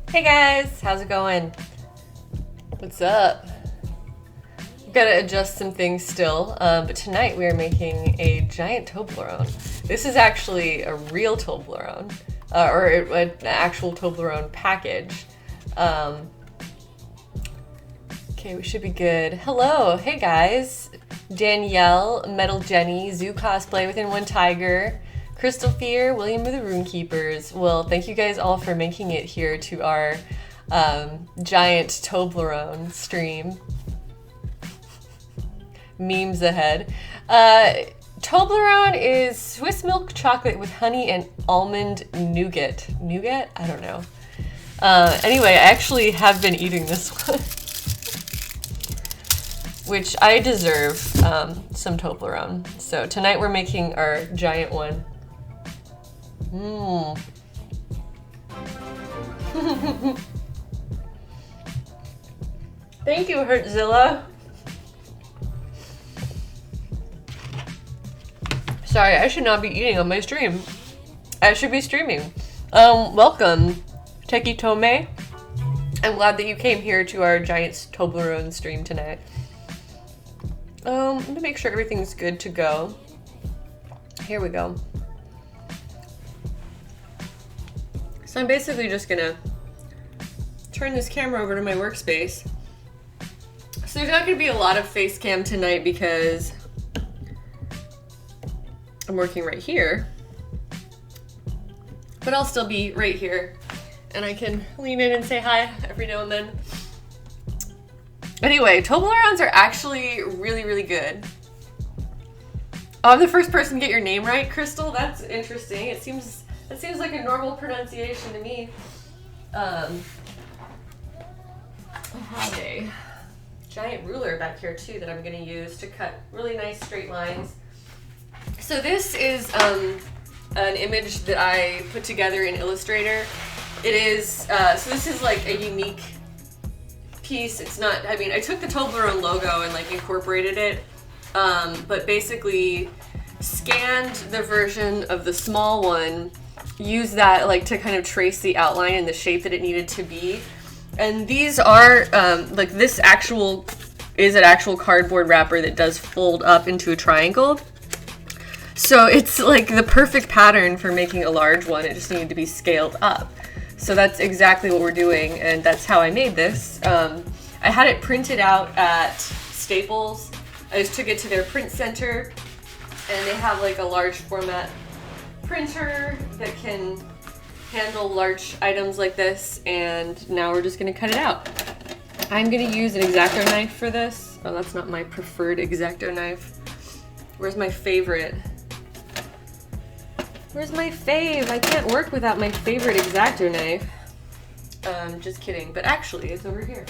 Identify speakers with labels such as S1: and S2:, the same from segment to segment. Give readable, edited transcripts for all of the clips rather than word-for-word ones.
S1: Hey guys, how's it going? What's up? I've got to adjust some things still, but tonight we are making a giant Toblerone. This is actually a real Toblerone, or an actual Toblerone package. Okay, we should be good. Hello, hey guys. Danielle, Metal Jenny, Zoo Cosplay Within One Tiger, Crystal Fear, William of the Runekeepers. Well, thank you guys all for making it here to our giant Toblerone stream. Memes ahead. Toblerone is Swiss milk chocolate with honey and almond nougat. Nougat? I don't know. Anyway, I actually have been eating this one. Which I deserve some Toblerone. So tonight we're making our giant one. Thank you, Hertzilla. Sorry, I should not be eating on my stream. I should be streaming. Welcome, Teki Tome. I'm glad that you came here to our giant Toblerone stream tonight. Let me make sure everything's good to go. Here we go. So I'm basically just gonna turn this camera over to my workspace. So there's not gonna be a lot of face cam tonight because I'm working right here, but I'll still be right here and I can lean in and say hi every now and then. Anyway, Toblerones are actually really, really good. Oh, I'm the first person to get your name right, Crystal. That's interesting. That seems like a normal pronunciation to me. I have a giant ruler back here too that I'm going to use to cut really nice straight lines. So this is an image that I put together in Illustrator. It is so this is like a unique piece. It's not, I mean, I took the Toblerone logo and like incorporated it, but basically scanned the version of the small one, used that like to kind of trace the outline and the shape that it needed to be. And these are like this is an actual cardboard wrapper that does fold up into a triangle. So it's like the perfect pattern for making a large one. It just needed to be scaled up. So that's exactly what we're doing, and that's how I made this. I had it printed out at Staples. I just took it to their print center, and they have like a large format printer that can handle large items like this, and now we're just gonna cut it out. I'm gonna use an X-Acto knife for this. Oh, that's not my preferred X-Acto knife. Where's my favorite? Where's my fave? I can't work without my favorite X-Acto knife. Just kidding, but actually it's over here.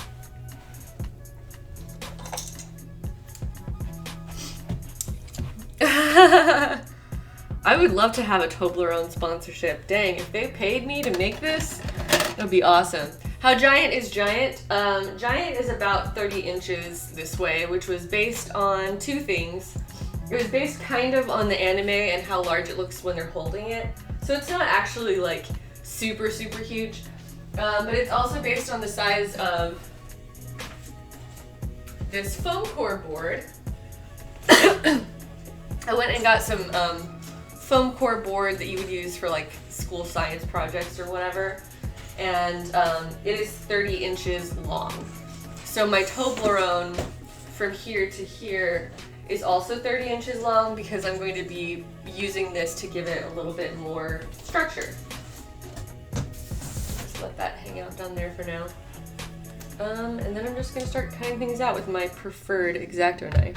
S1: I would love to have a Toblerone sponsorship. Dang, if they paid me to make this, that would be awesome. How giant is giant? Giant is about 30 inches this way, which was based on two things. It was based kind of on the anime and how large it looks when they're holding it. So it's not actually like super, super huge. But it's also based on the size of this foam core board. I went and got some foam core board that you would use for like school science projects or whatever. And it is 30 inches long. So my Toblerone from here to here is also 30 inches long because I'm going to be using this to give it a little bit more structure. Just let that hang out down there for now. And then I'm just gonna start cutting things out with my preferred X-Acto knife.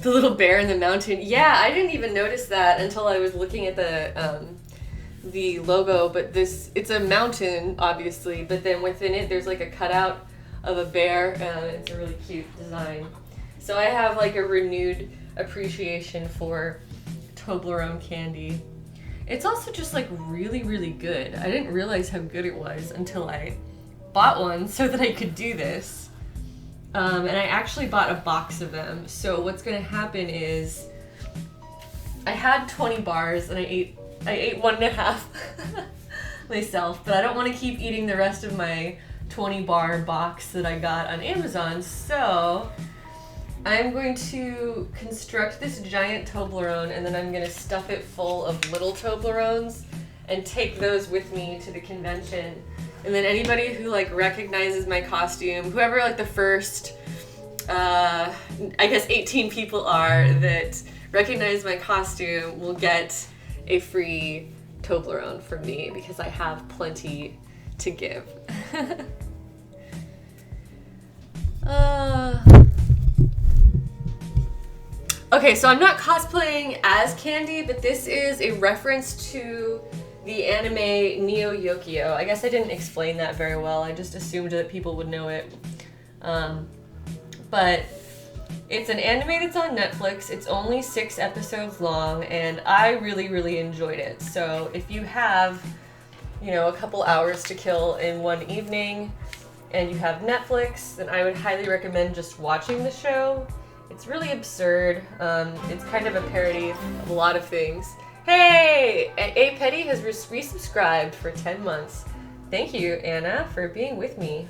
S1: The little bear in the mountain. Yeah, I didn't even notice that until I was looking at the logo, but it's a mountain, obviously, but then within it there's like a cutout of a bear, and it's a really cute design. So I have like a renewed appreciation for Toblerone candy. It's also just like really, really good. I didn't realize how good it was until I bought one so that I could do this. And I actually bought a box of them. So what's gonna happen is I had 20 bars and I ate 1.5 myself, but I don't want to keep eating the rest of my 20 bar box that I got on Amazon, so I'm going to construct this giant Toblerone and then I'm going to stuff it full of little Toblerones and take those with me to the convention. And then anybody who like recognizes my costume, whoever like the first, I guess 18 people are that recognize my costume will get a free Toblerone from me because I have plenty to give. Okay, so I'm not cosplaying as Candy, but this is a reference to the anime Neo Yokio. I guess I didn't explain that very well. I just assumed that people would know it. But it's an anime that's on Netflix. It's only 6 episodes long, and I really, really enjoyed it. So if you have, you know, a couple hours to kill in one evening, and you have Netflix, then I would highly recommend just watching the show. It's really absurd. It's kind of a parody of a lot of things. Hey! A Petty has resubscribed for 10 months. Thank you, Anna, for being with me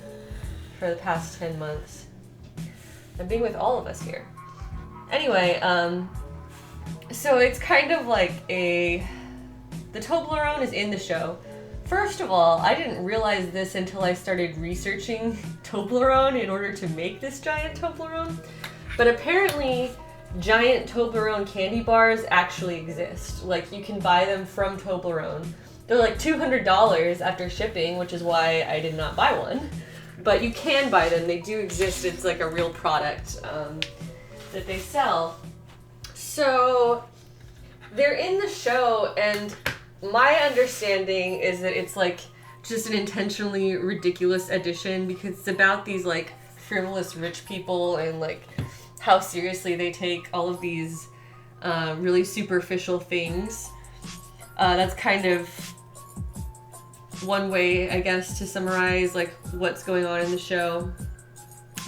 S1: for the past 10 months. And being with all of us here. Anyway, so it's kind of like the Toblerone is in the show. First of all, I didn't realize this until I started researching Toblerone in order to make this giant Toblerone. But apparently, giant Toblerone candy bars actually exist. Like, you can buy them from Toblerone. They're like $200 after shipping, which is why I did not buy one. But you can buy them. They do exist. It's like a real product that they sell. So, they're in the show, and my understanding is that it's like just an intentionally ridiculous edition because it's about these like frivolous rich people and like how seriously they take all of these really superficial things. That's kind of one way, I guess, to summarize like what's going on in the show.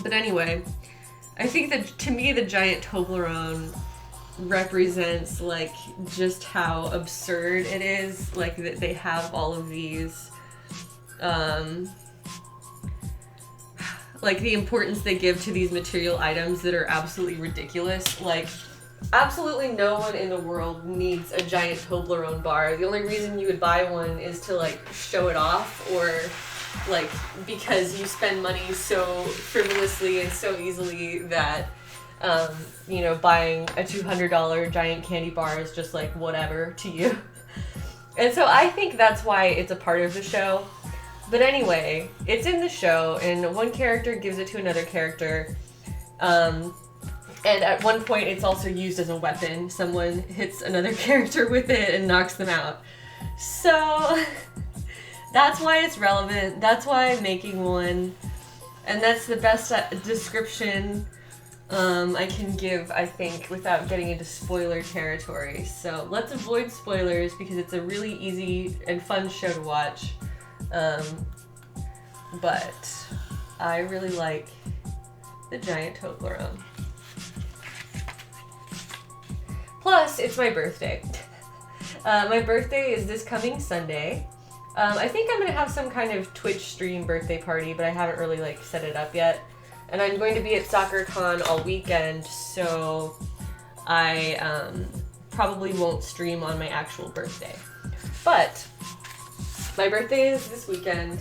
S1: But anyway, I think that to me the giant Toblerone represents like just how absurd it is, like that they have all of these like the importance they give to these material items that are absolutely ridiculous. Like, absolutely no one in the world needs a giant Toblerone bar. The only reason you would buy one is to like show it off, or like because you spend money so frivolously and so easily that you know, buying a $200 giant candy bar is just like whatever to you. And so I think that's why it's a part of the show. But anyway, it's in the show, and one character gives it to another character. And at one point, it's also used as a weapon. Someone hits another character with it and knocks them out. So that's why it's relevant. That's why I'm making one. And that's the best description I can give, I think, without getting into spoiler territory. So let's avoid spoilers because it's a really easy and fun show to watch. But I really like the giant Toblerone. Plus, it's my birthday. My birthday is this coming Sunday. I think I'm gonna have some kind of Twitch stream birthday party, but I haven't really like set it up yet. And I'm going to be at SoccerCon all weekend, so I probably won't stream on my actual birthday. But my birthday is this weekend,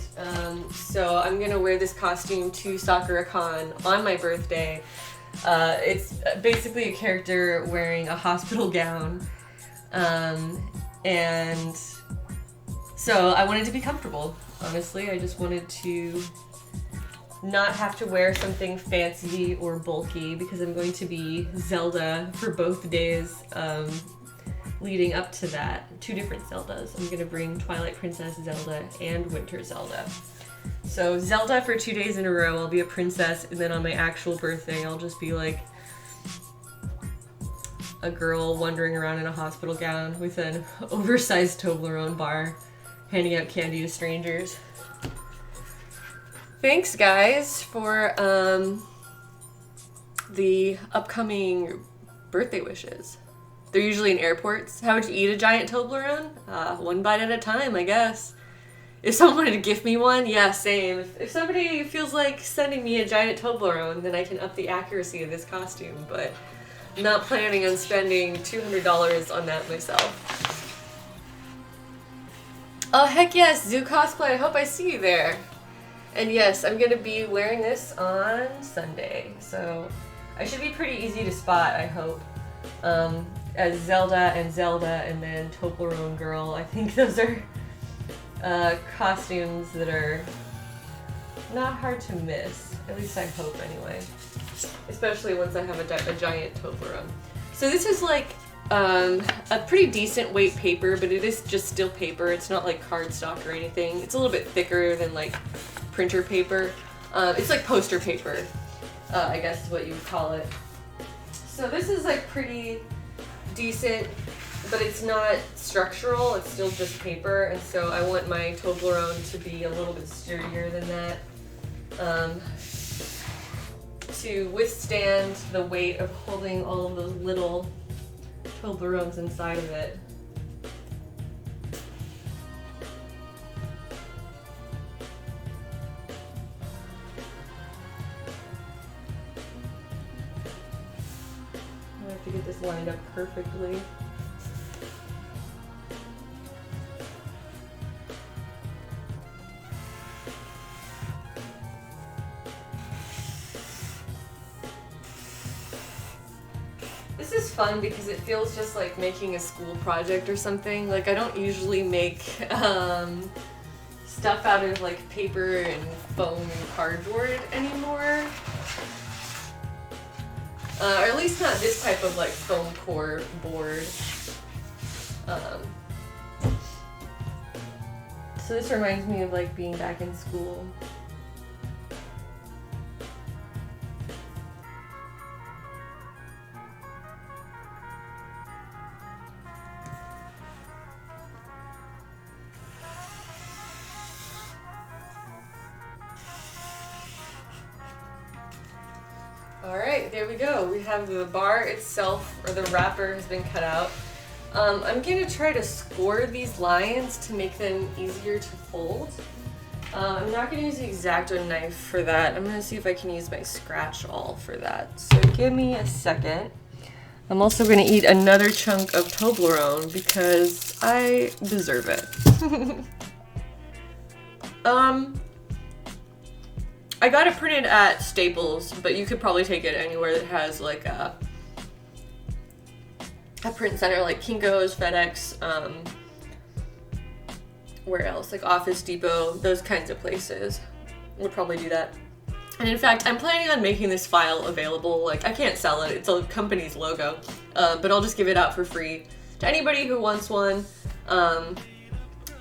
S1: so I'm gonna wear this costume to SoccerCon on my birthday. It's basically a character wearing a hospital gown, and so I wanted to be comfortable. Honestly, I just wanted to not have to wear something fancy or bulky because I'm going to be Zelda for both days leading up to that. 2 different Zeldas. I'm going to bring Twilight Princess Zelda and Winter Zelda. So Zelda for 2 days in a row, I'll be a princess, and then on my actual birthday, I'll just be like a girl wandering around in a hospital gown with an oversized Toblerone bar, handing out candy to strangers. Thanks, guys, for the upcoming birthday wishes. They're usually in airports. How would you eat a giant Toblerone? One bite at a time, I guess. If someone wanted to gift me one, yeah, same. If somebody feels like sending me a giant Toblerone, then I can up the accuracy of this costume, but I'm not planning on spending $200 on that myself. Oh, heck yes, Zoo Cosplay, I hope I see you there. And yes, I'm gonna be wearing this on Sunday, so I should be pretty easy to spot, I hope. As Zelda, and then Toblerone Girl. I think those are costumes that are not hard to miss. At least I hope, anyway. Especially once I have a giant Toblerone. So this is like a pretty decent weight paper, but it is just still paper. It's not like cardstock or anything. It's a little bit thicker than like printer paper. It's like poster paper, I guess is what you would call it. So this is like pretty decent, but it's not structural, it's still just paper, and so I want my Toblerone to be a little bit sturdier than that, to withstand the weight of holding all of those little Toblerones inside of it. I have to get this lined up perfectly. This is fun because it feels just like making a school project or something. Like I don't usually make stuff out of like paper and foam and cardboard anymore. Or at least not this type of like foam core board. So this reminds me of like being back in school. Alright, there we go. We have the bar itself, or the wrapper has been cut out. I'm going to try to score these lines to make them easier to fold. I'm not going to use the X-Acto knife for that. I'm going to see if I can use my scratch awl for that. So give me a second. I'm also going to eat another chunk of Toblerone because I deserve it. I got it printed at Staples, but you could probably take it anywhere that has like a print center, like Kinko's, FedEx, where else? Like Office Depot, those kinds of places would probably do that. And in fact, I'm planning on making this file available. Like, I can't sell it, it's a company's logo, but I'll just give it out for free to anybody who wants one.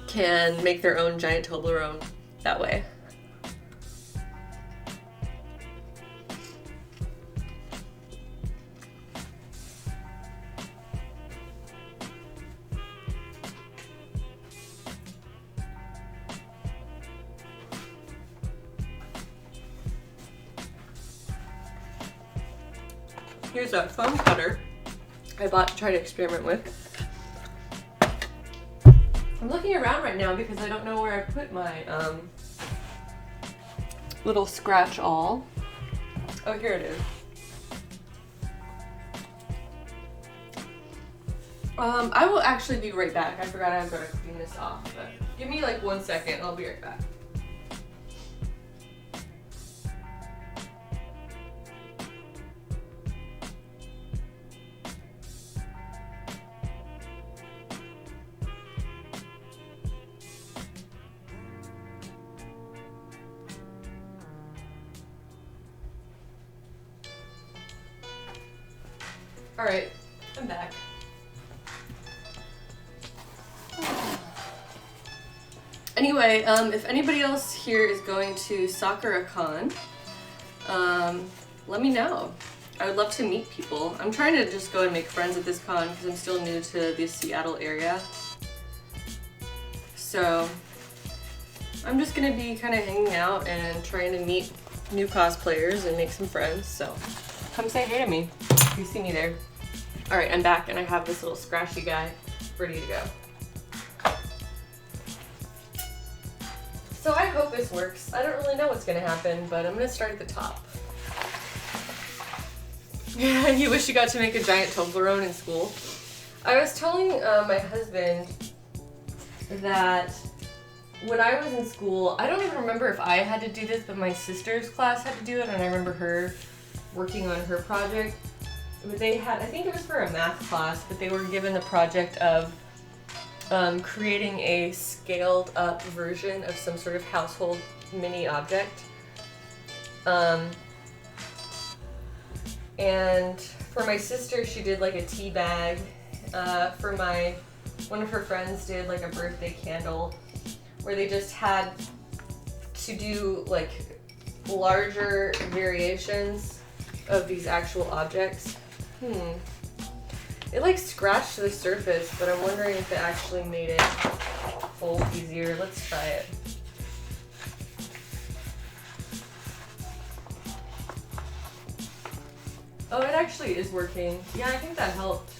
S1: Can make their own giant Toblerone that way. Here's a foam cutter I bought to try to experiment with. I'm looking around right now because I don't know where I put my little scratch awl. Oh, here it is. I will actually be right back. I forgot I was going to clean this off, but give me like 1 second and I'll be right back. Alright, I'm back. Anyway, if anybody else here is going to Sakura-con, let me know. I would love to meet people. I'm trying to just go and make friends at this con because I'm still new to the Seattle area. So, I'm just going to be kind of hanging out and trying to meet new cosplayers and make some friends, so come say hey to me if you see me there. All right, I'm back and I have this little scratchy guy ready to go. So I hope this works. I don't really know what's gonna happen, but I'm gonna start at the top. You wish you got to make a giant Toblerone in school. I was telling my husband that when I was in school, I don't even remember if I had to do this, but my sister's class had to do it, and I remember her working on her project. But they had, I think it was for a math class, but they were given the project of creating a scaled up version of some sort of household mini object. And for my sister, she did like a tea bag. For one of her friends did like a birthday candle, where they just had to do like larger variations of these actual objects. It like scratched the surface, but I'm wondering if it actually made it fold easier. Let's try it. Oh, it actually is working. Yeah, I think that helped.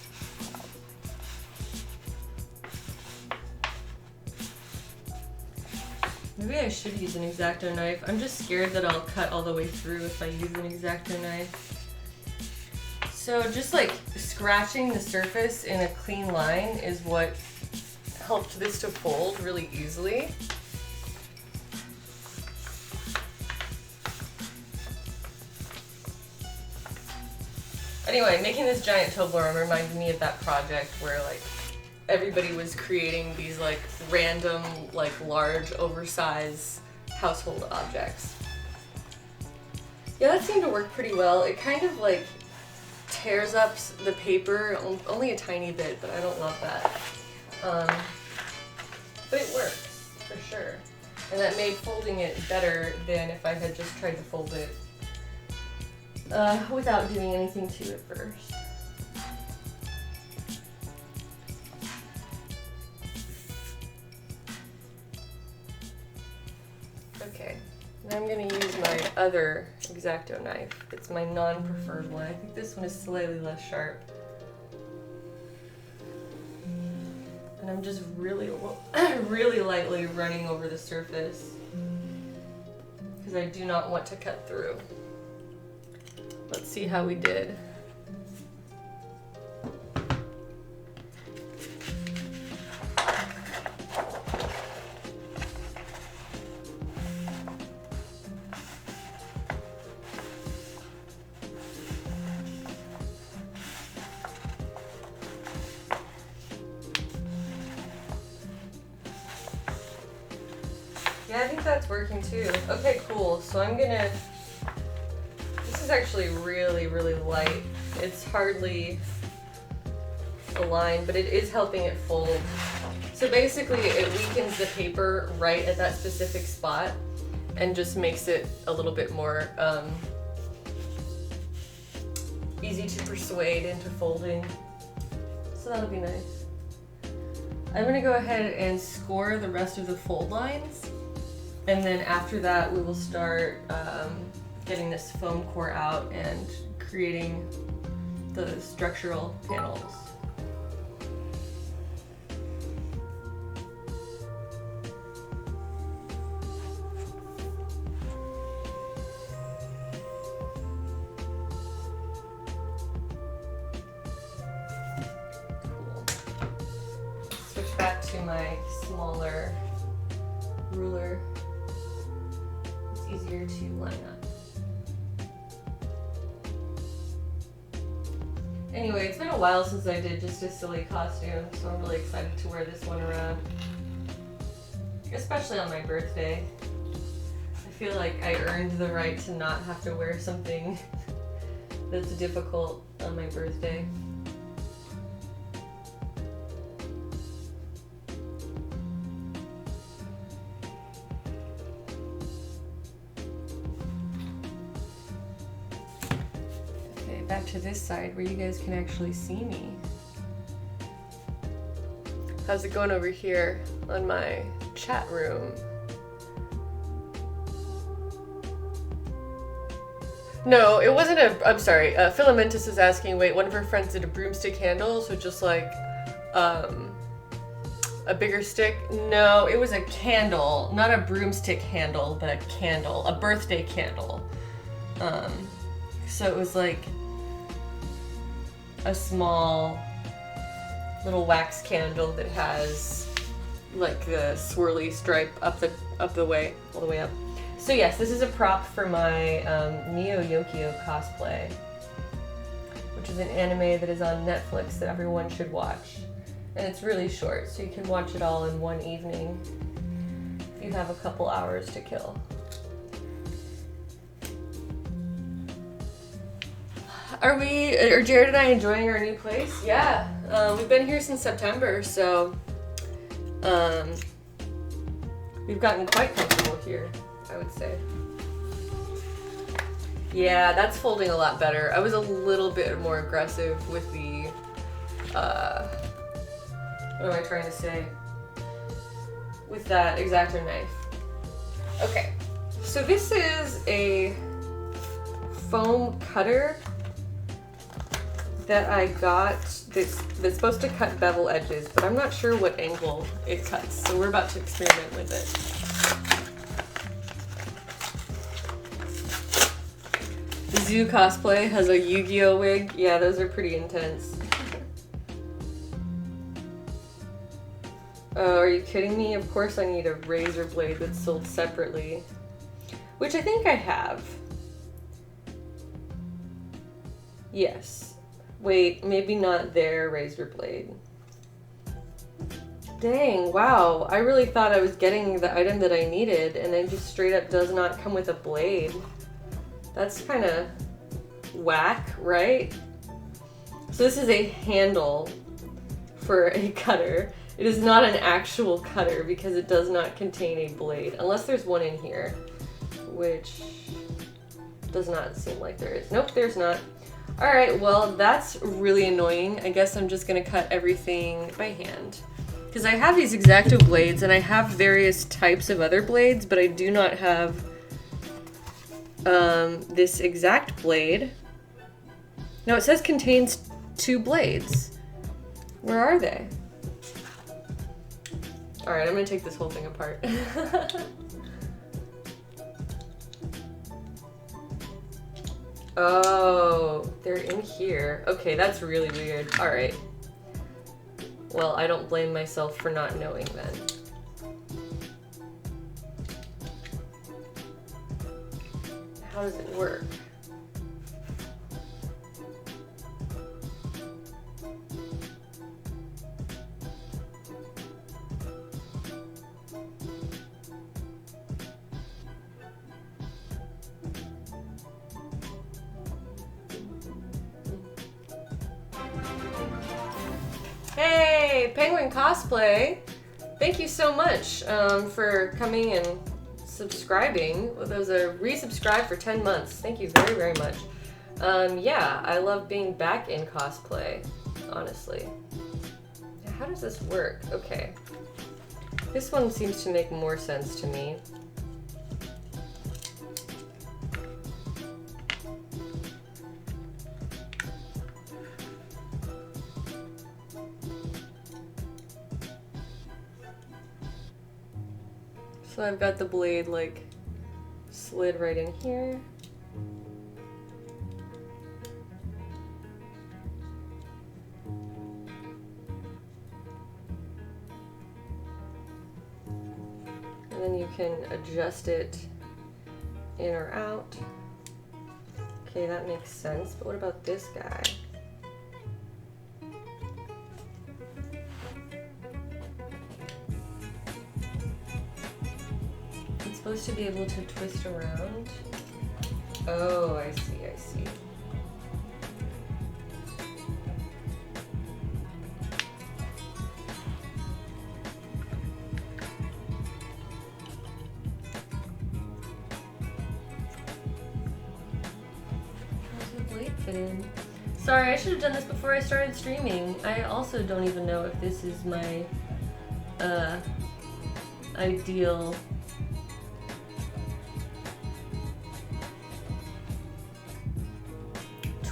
S1: Maybe I should use an X-Acto knife. I'm just scared that I'll cut all the way through if I use an X-Acto knife. So just like scratching the surface in a clean line is what helped this to fold really easily. Anyway, making this giant Toblerone reminded me of that project where like everybody was creating these like random, like large, oversized household objects. Yeah, that seemed to work pretty well. It kind of like tears up the paper, only a tiny bit, but I don't love that. But it works, for sure. And that made folding it better than if I had just tried to fold it without doing anything to it first. Okay, now I'm going to use my other X-Acto knife. It's my non-preferred one. I think this one is slightly less sharp. And I'm just really lightly running over the surface because I do not want to cut through. Let's see how we did. Yeah, I think that's working too. Okay, cool. So I'm gonna, this is actually really light. It's hardly a line, but it is helping it fold. So basically it weakens the paper right at that specific spot and just makes it a little bit more easy to persuade into folding. So that'll be nice. I'm gonna go ahead and score the rest of the fold lines. And then after that, we will start getting this foam core out and creating the structural panels. Cool. Switch back to my smaller ruler. Easier to line up. Anyway, it's been a while since I did just a silly costume, so I'm really excited to wear this one around. Especially on my birthday. I feel like I earned the right to not have to wear something that's difficult on my birthday. Back to this side where you guys can actually see me. How's it going over here on my chat room? No, it wasn't a. I'm sorry. Filamentous is asking. Wait, one of her friends did a broomstick handle, so just like, a bigger stick. No, it was a candle, not a broomstick handle, but a candle, a birthday candle. So it was like a small little wax candle that has like the swirly stripe up the way, all the way up. So yes, this is a prop for my Neo Yokio cosplay, which is an anime that is on Netflix that everyone should watch. And it's really short, so you can watch it all in one evening if you have a couple hours to kill. Are Jared and I enjoying our new place? Yeah, we've been here since September, so we've gotten quite comfortable here, I would say. Yeah, that's folding a lot better. I was a little bit more aggressive with the, what am I trying to say? With that X-Acto knife. Okay, so this is a foam cutter that I got that's supposed to cut bevel edges, but I'm not sure what angle it cuts, so we're about to experiment with it. The Zoo Cosplay has a Yu-Gi-Oh wig. Yeah, those are pretty intense. Oh, are you kidding me? Of course I need a razor blade that's sold separately. Which I think I have. Yes. Wait, maybe not their razor blade. Dang, wow. I really thought I was getting the item that I needed, and it just straight up does not come with a blade. That's kind of whack, right? So this is a handle for a cutter. It is not an actual cutter because it does not contain a blade, unless there's one in here, which does not seem like there is. Nope, there's not. All right, well, that's really annoying. I guess I'm just gonna cut everything by hand. Because I have these X-Acto blades and I have various types of other blades, but I do not have this exact blade. No, it says contains 2 blades. Where are they? All right, I'm gonna take this whole thing apart. Oh, they're in here. Okay, that's really weird. All right. Well, I don't blame myself for not knowing then. How does it work? Hey, Penguin Cosplay! Thank you so much for coming and subscribing. Well, those are resubscribed for 10 months. Thank you very, very much. Yeah, I love being back in cosplay, honestly. How does this work? Okay. This one seems to make more sense to me. So I've got the blade like slid right in here. And then you can adjust it in or out. Okay, that makes sense, but what about this guy? Supposed to be able to twist around. Oh, I see, I see. How's the blade fit in? Sorry, I should have done this before I started streaming. I also don't even know if this is my ideal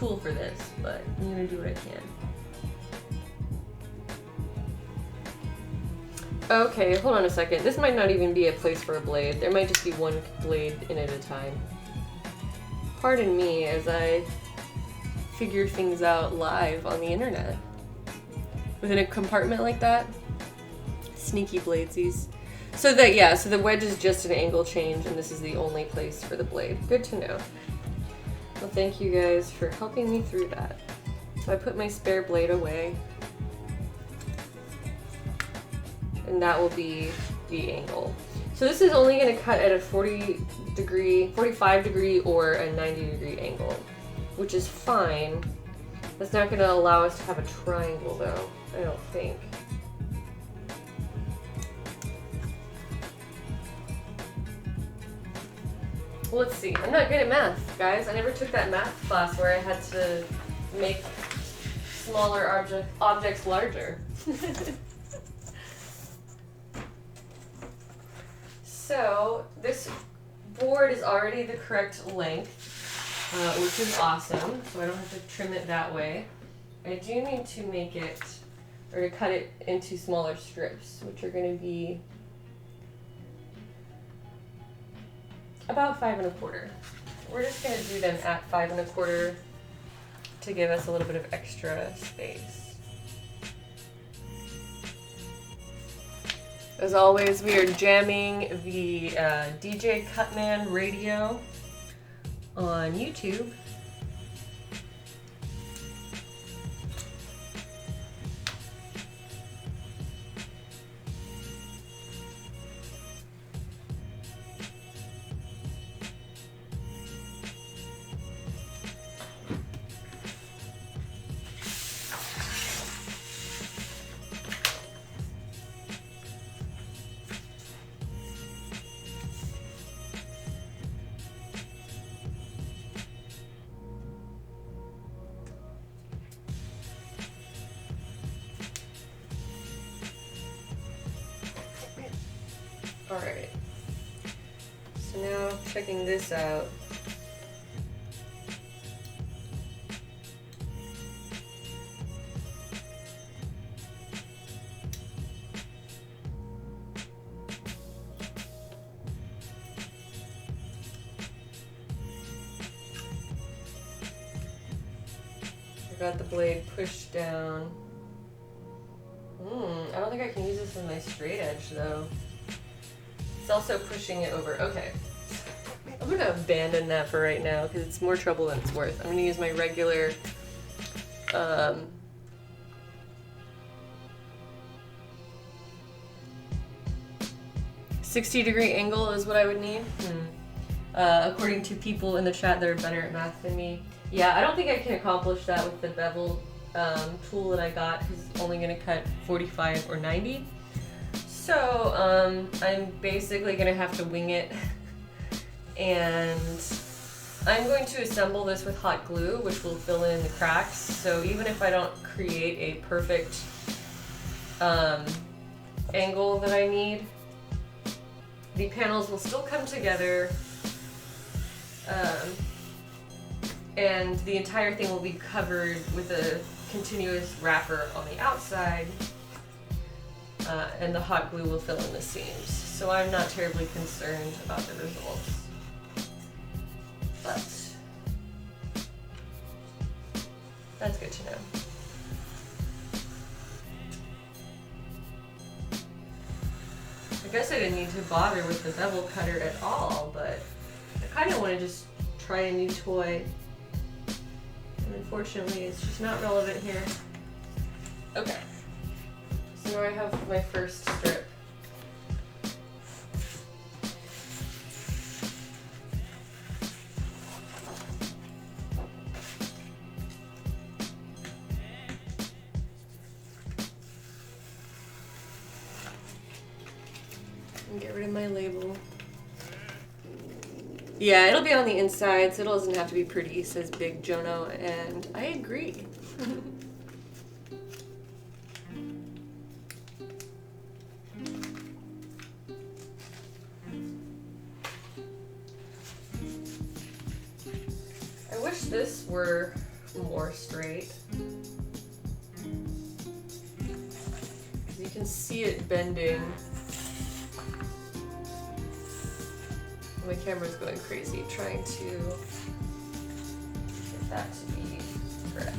S1: tool for this, but I'm gonna do what I can. Okay, hold on a second. This might not even be a place for a blade. There might just be one blade in at a time. Pardon me as I figure things out live on the internet. Within a compartment like that. Sneaky bladesies. So the wedge is just an angle change, and this is the only place for the blade. Good to know. Well, thank you guys for helping me through that. So I put my spare blade away. And that will be the angle. So this is only going to cut at a 45 degree or a 90 degree angle, which is fine. That's not going to allow us to have a triangle though, I don't think. Well, let's see. I'm not good at math, guys. I never took that math class where I had to make smaller objects larger. So this board is already the correct length, which is awesome. So I don't have to trim it that way. I do need to make it, or to cut it into smaller strips, which are going to be about 5 1/4. We're just going to do them at 5 1/4 to give us a little bit of extra space. As always, we are jamming the DJ Cutman radio on YouTube. Alright, so now checking this out. I got the blade pushed down. I don't think I can use this in my straight edge though. It's also pushing it over. Okay. I'm gonna abandon that for right now because it's more trouble than it's worth. I'm gonna use my regular 60-degree angle is what I would need. According to people in the chat that are better at math than me. Yeah, I don't think I can accomplish that with the bevel tool that I got because it's only gonna cut 45 or 90. So I'm basically gonna have to wing it, and I'm going to assemble this with hot glue, which will fill in the cracks. So even if I don't create a perfect angle that I need, the panels will still come together, and the entire thing will be covered with a continuous wrapper on the outside. And the hot glue will fill in the seams. So I'm not terribly concerned about the results. But that's good to know. I guess I didn't need to bother with the bevel cutter at all, but I kind of want to just try a new toy. And unfortunately, it's just not relevant here. Okay. So now I have my first strip. And get rid of my label. Yeah, it'll be on the inside, so it doesn't have to be pretty, says Big Jono, and I agree. I wish this were more straight. You can see it bending. My camera's going crazy trying to get that to be correct.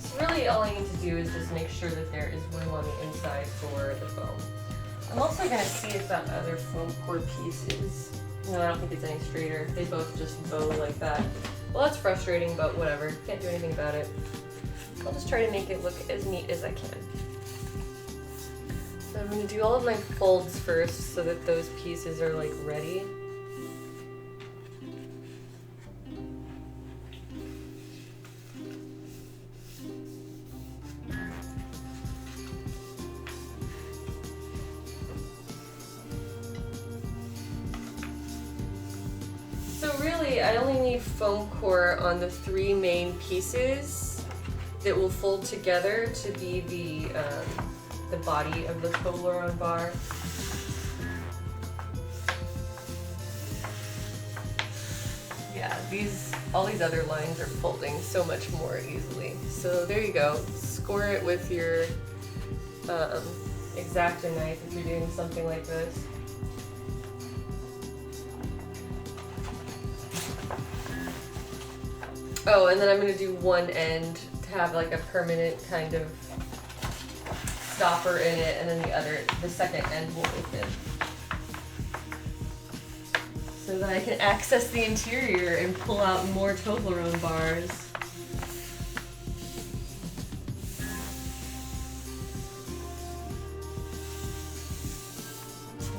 S1: So really all I need to do is just make sure that there is room on the inside for the foam. I'm also going to see if that other foam core piece is, no, I don't think it's any straighter. They both just bow like that. Well, that's frustrating, but whatever. Can't do anything about it. I'll just try to make it look as neat as I can. So I'm going to do all of my folds first so that those pieces are like ready. So really, I only need foam core on the 3 main pieces that will fold together to be the body of the Toblerone bar. Yeah, all these other lines are folding so much more easily. So there you go. Score it with your X-Acto knife if you're doing something like this. Oh, and then I'm going to do one end to have like a permanent kind of stopper in it, and then the second end will open. So that I can access the interior and pull out more Toblerone bars.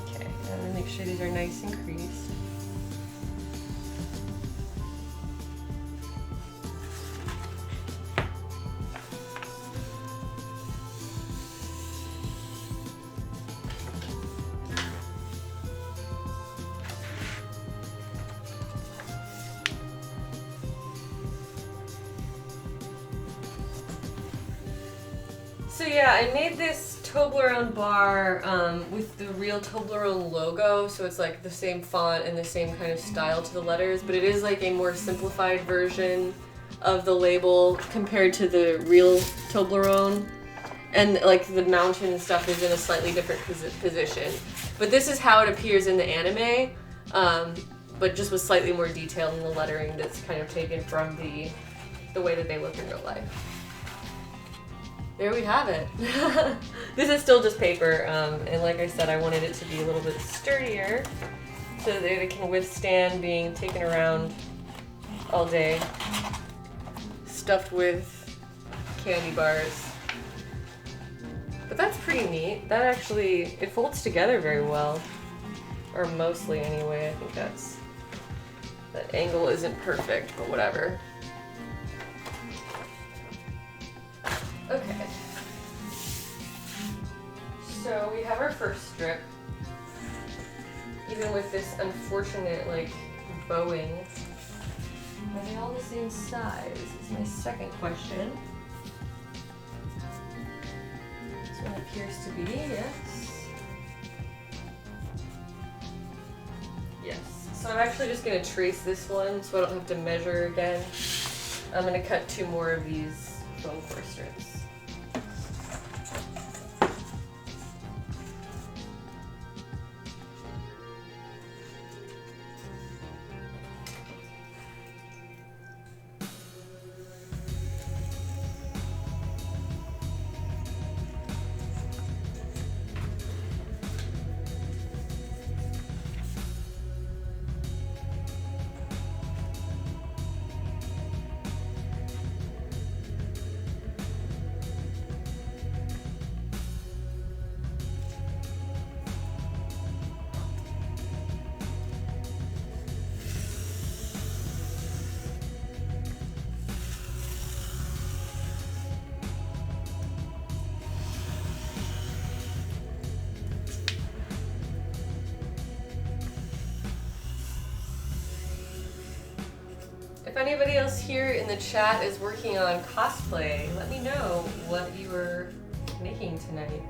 S1: Okay, I'm going to make sure these are nice and creased. So yeah, I made this Toblerone bar with the real Toblerone logo, so it's like the same font and the same kind of style to the letters, but it is like a more simplified version of the label compared to the real Toblerone. And like the mountain stuff is in a slightly different position. But this is how it appears in the anime, but just with slightly more detail in the lettering that's kind of taken from the way that they look in real life. There we have it. This is still just paper, and like I said, I wanted it to be a little bit sturdier so that it can withstand being taken around all day, stuffed with candy bars. But that's pretty neat. That actually, it folds together very well, or mostly anyway. I think that angle isn't perfect, but whatever. Okay, so we have our first strip. Even with this unfortunate like bowing, are they all the same size? Is my second question. This one appears to be, yes. Yes, so I'm actually just going to trace this one so I don't have to measure again. I'm going to cut 2 more of these foam core strips. If anybody else here in the chat is working on cosplay, let me know what you were making tonight.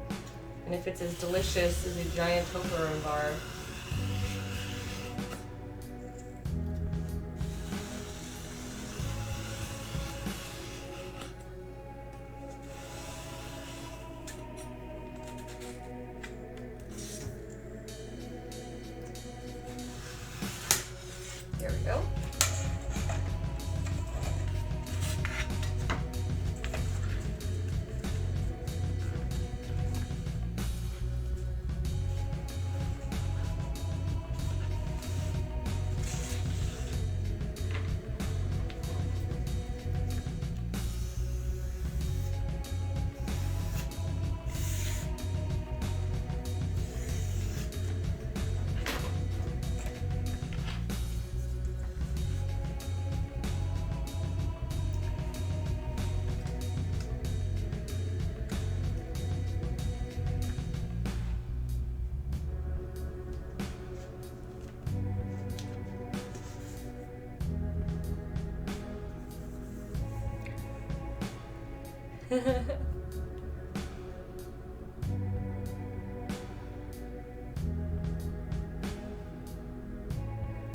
S1: And if it's as delicious as a giant Toblerone bar. There we go.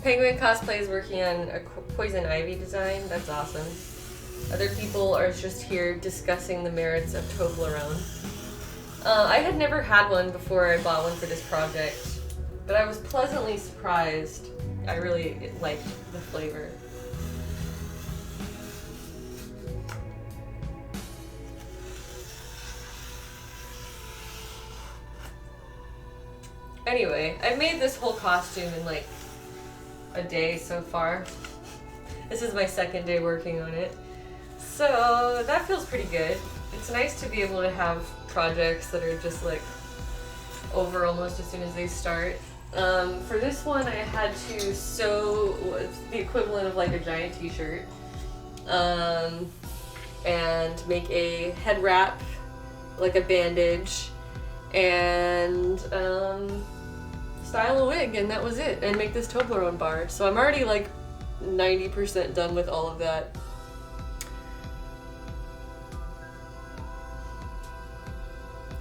S1: Penguin Cosplay is working on a poison ivy design. That's awesome. Other people are just here discussing the merits of Toblerone. I had never had one before I bought one for this project, but I was pleasantly surprised. I really liked the flavor. Anyway, I've made this whole costume in like a day so far. This is my second day working on it. So that feels pretty good. It's nice to be able to have projects that are just like over almost as soon as they start. For this one I had to sew the equivalent of like a giant t-shirt and make a head wrap, like a bandage, and style a wig, and that was it, and make this Toblerone bar. So I'm already like 90% done with all of that.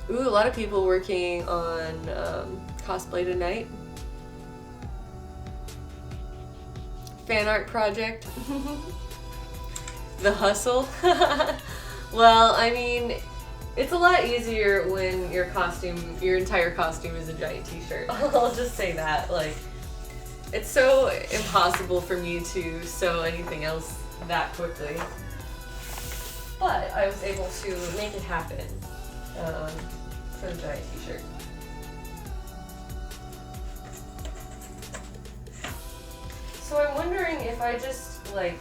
S1: Ooh, a lot of people working on cosplay tonight. Fan art project. The hustle. Well, I mean, it's a lot easier when your entire costume is a giant t-shirt. I'll just say that. Like, it's so impossible for me to sew anything else that quickly. But I was able to make it happen for the giant t-shirt. So I'm wondering if I just, like,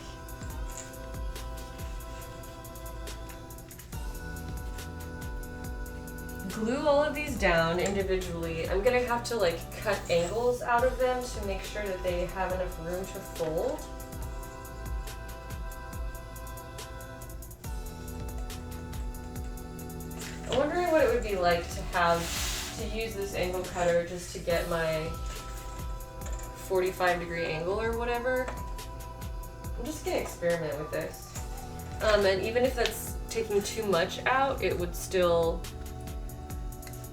S1: glue all of these down individually. I'm gonna have to like cut angles out of them to make sure that they have enough room to fold. I'm wondering what it would be like to use this angle cutter just to get my 45-degree angle or whatever. I'm just gonna experiment with this. And even if that's taking too much out, it would still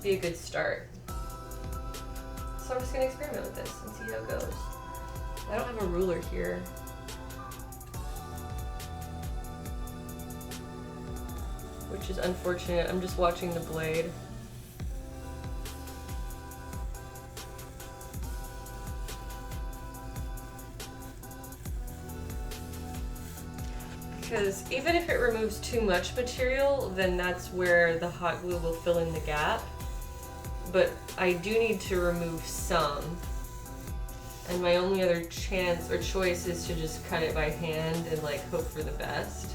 S1: be a good start. So I'm just gonna experiment with this and see how it goes. I don't have a ruler here. Which is unfortunate. I'm just watching the blade. Because even if it removes too much material, then that's where the hot glue will fill in the gap. But I do need to remove some. And my only other chance or choice is to just cut it by hand and like hope for the best.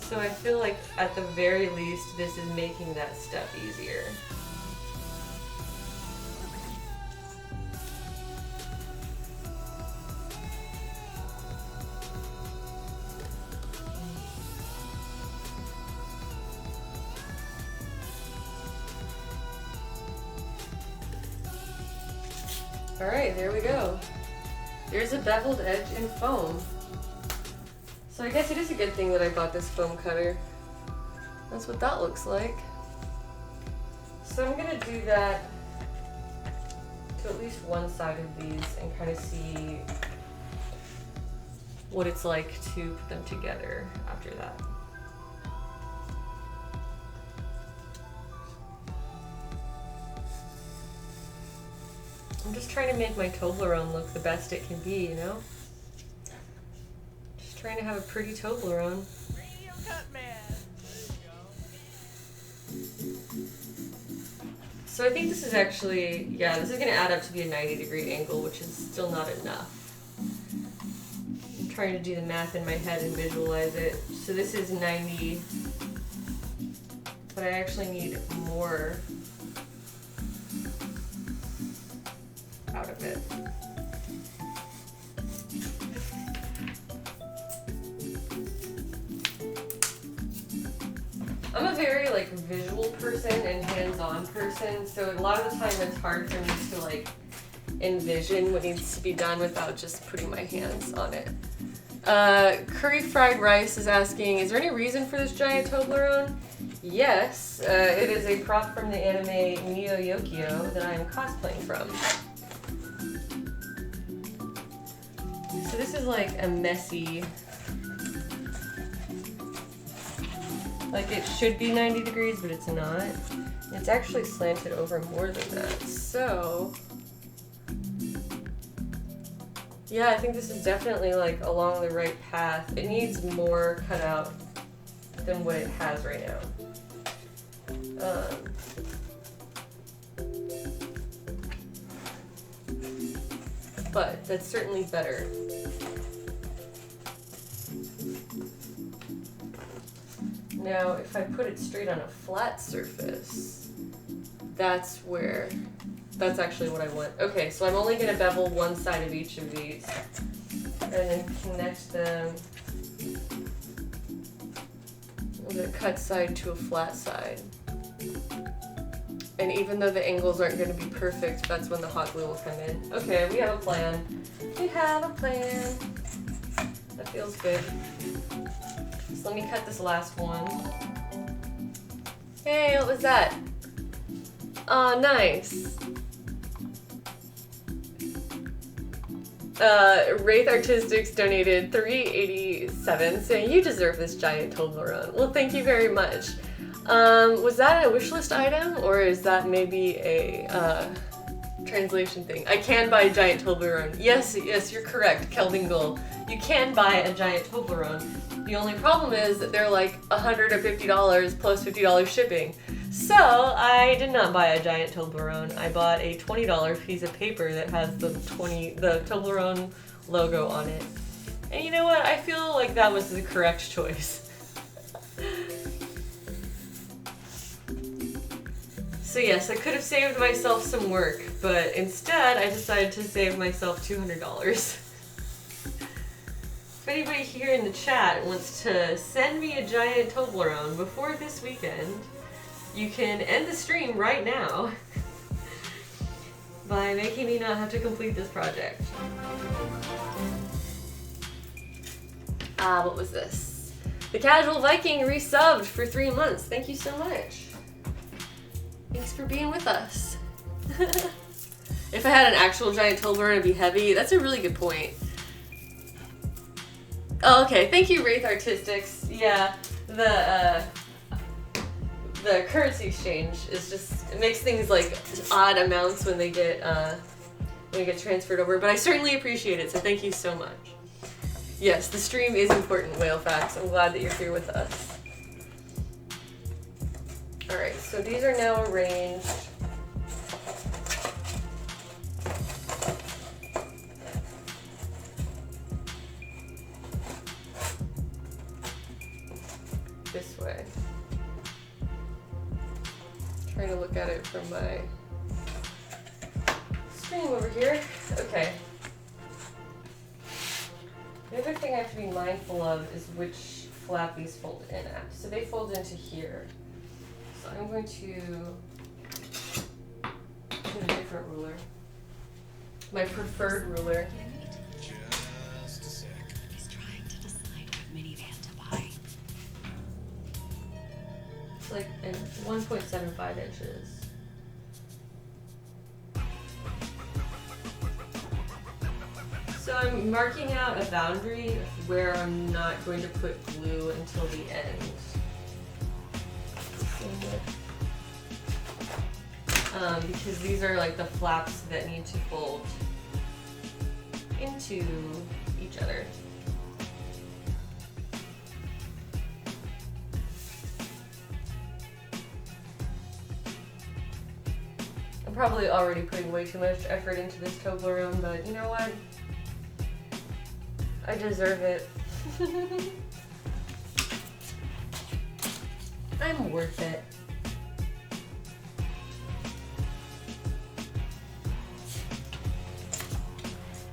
S1: So I feel like at the very least this is making that step easier. Alright, there we go. There's a beveled edge in foam. So I guess it is a good thing that I bought this foam cutter. That's what that looks like. So I'm gonna do that to at least one side of these and kind of see what it's like to put them together after that. I'm just trying to make my Toblerone look the best it can be, you know? Just trying to have a pretty Toblerone.
S2: Cutman.
S1: So I think this is actually, yeah, this is gonna add up to be a 90-degree angle, which is still not enough. I'm trying to do the math in my head and visualize it. So this is 90, but I actually need more out of it. I'm a very like visual person and hands-on person, so a lot of the time it's hard for me to like envision what needs to be done without just putting my hands on it. Curry Fried Rice is asking, is there any reason for this giant Toblerone? Yes, it is a prop from the anime Neo Yokio that I am cosplaying from. So this is like a messy, like it should be 90 degrees, but it's not. It's actually slanted over more than that. So, yeah, I think this is definitely like along the right path. It needs more cut out than what it has right now. But that's certainly better. Now, if I put it straight on a flat surface, that's actually what I want. Okay, so I'm only going to bevel one side of each of these and then connect them with a cut side to a flat side. And even though the angles aren't going to be perfect, that's when the hot glue will come in. Okay, we have a plan. We have a plan. That feels good. So let me cut this last one. Hey, what was that? Oh, nice. Wraith Artistics donated $3.87 saying you deserve this giant Toblerone. Well, thank you very much. Was that a wish list item or is that maybe a translation thing? I can buy a giant Toblerone. Yes, you're correct, Keldingle. You can buy a giant Toblerone. The only problem is that they're like $150 plus $50 shipping. So I did not buy a giant Toblerone. I bought a $20 piece of paper that has the Toblerone logo on it. And you know what? I feel like that was the correct choice. So yes, I could have saved myself some work, but instead I decided to save myself $200. If anybody here in the chat wants to send me a giant Toblerone before this weekend, you can end the stream right now by making me not have to complete this project. What was this? The Casual Viking resubbed for 3 months. Thank you so much. Thanks for being with us. If I had an actual giant Toblerone, it'd be heavy. That's a really good point. Oh, okay. Thank you, Wraith Artistics. Yeah, the currency exchange is just, it makes things like odd amounts when they get transferred over, but I certainly appreciate it, so thank you so much. Yes, the stream is important, Whale Facts. I'm glad that you're here with us. Alright, so these are now arranged. This way. Trying to look at it from my screen over here. Okay. The other thing I have to be mindful of is which flap these fold in at. So they fold into here. So I'm going to use a different ruler. My preferred ruler.
S3: Just a sec.
S4: He's trying to decide what minivan to buy.
S1: It's like 1.75 inches. I'm marking out a boundary where I'm not going to put glue until the end. Because these are like the flaps that need to fold into each other. I'm probably already putting way too much effort into this Toblerone, but you know what? I deserve it. I'm worth it.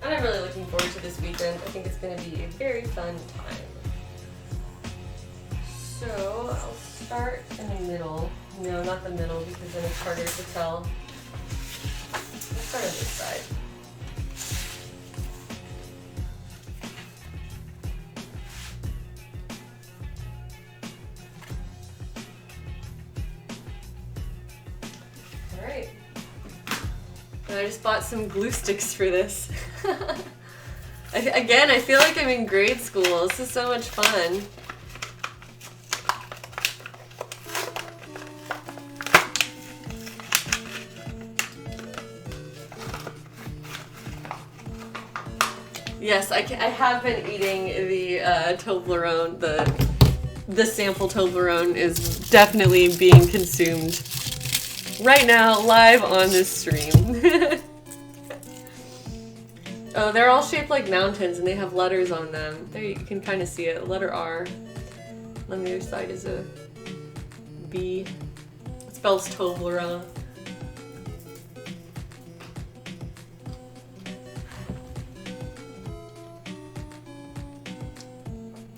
S1: And I'm really looking forward to this weekend. I think it's going to be a very fun time. So I'll start in the middle. No, not the middle because then it's harder to tell. Let's start on this side. Alright. And I just bought some glue sticks for this. Again, I feel like I'm in grade school. This is so much fun. Yes, I have been eating the Toblerone. The sample Toblerone is definitely being consumed right now, live on this stream. Oh, they're all shaped like mountains and they have letters on them. There you can kind of see it. Letter R. On the other side is a B. It spells Toblerone.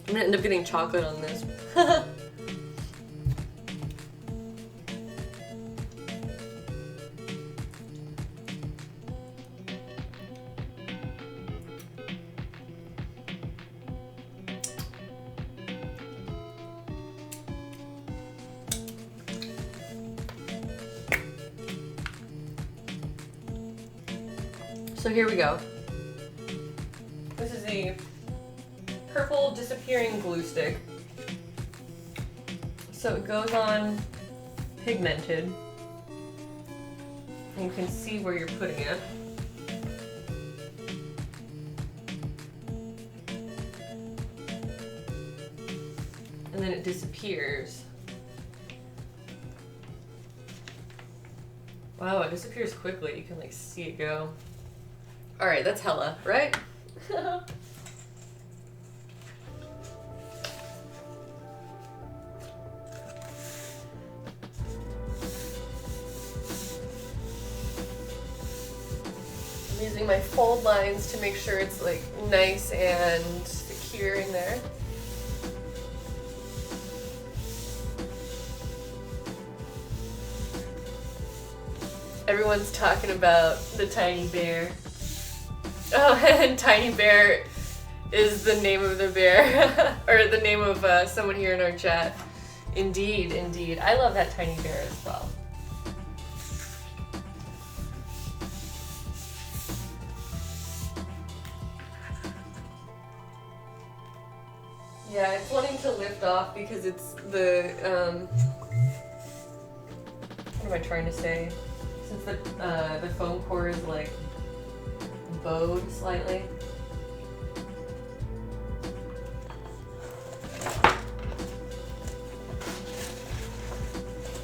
S1: I'm gonna end up getting chocolate on this. So here we go. This is the purple disappearing glue stick. So it goes on pigmented. And you can see where you're putting it. And then it disappears. Wow, it disappears quickly. You can like see it go. All right, that's hella, right? I'm using my fold lines to make sure it's like nice and secure in there. Everyone's talking about the tiny bear. Oh, and Tiny Bear is the name of the bear, or the name of someone here in our chat. Indeed, indeed. I love that tiny bear as well. Yeah, it's wanting to lift off because it's the, what am I trying to say? Since the foam core is like bowed slightly.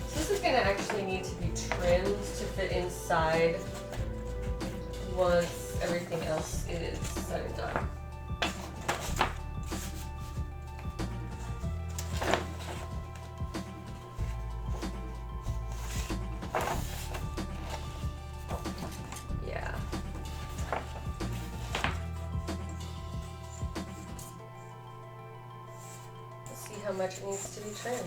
S1: So this is going to actually need to be trimmed to fit inside once everything else is said and done. How much needs to be trimmed.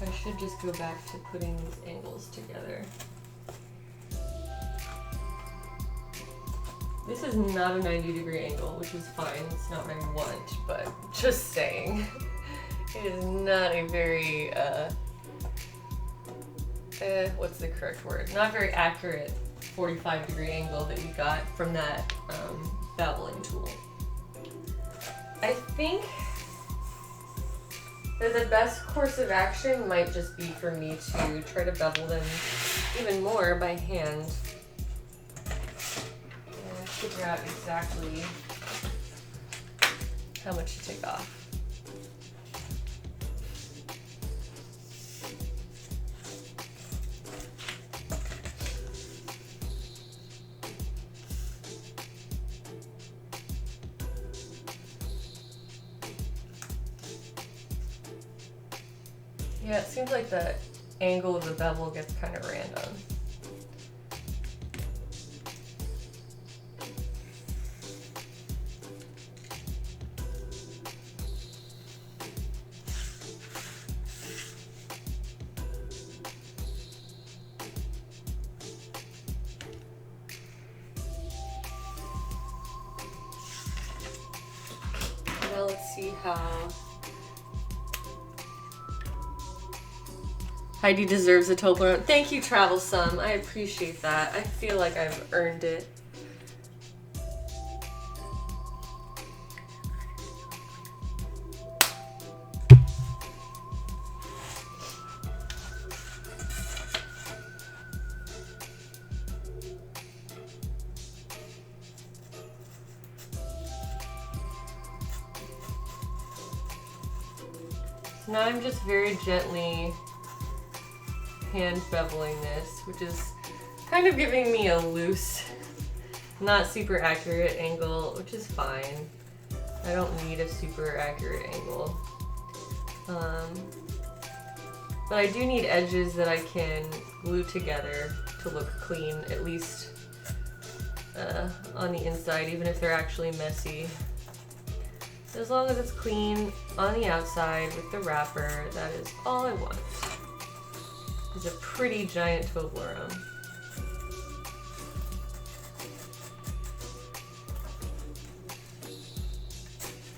S1: I should just go back to putting these angles together. This is not a 90-degree angle, which is fine. It's not what I want, but just saying. It is not a very, what's the correct word? Not very accurate 45-degree angle that we got from that beveling tool. I think that the best course of action might just be for me to try to bevel them even more by hand. And figure out exactly how much to take off. Yeah, it seems like the angle of the bevel gets kind of random. Now let's see how Heidi deserves a Toblerone. Thank you, Travel Some. I appreciate that. I feel like I've earned it. So now I'm just very gently hand beveling this, which is kind of giving me a loose, not super accurate angle, which is fine. I don't need a super accurate angle. But I do need edges that I can glue together to look clean, at least on the inside, even if they're actually messy. As long as it's clean on the outside with the wrapper, that is all I want. It's a pretty giant Toblerone.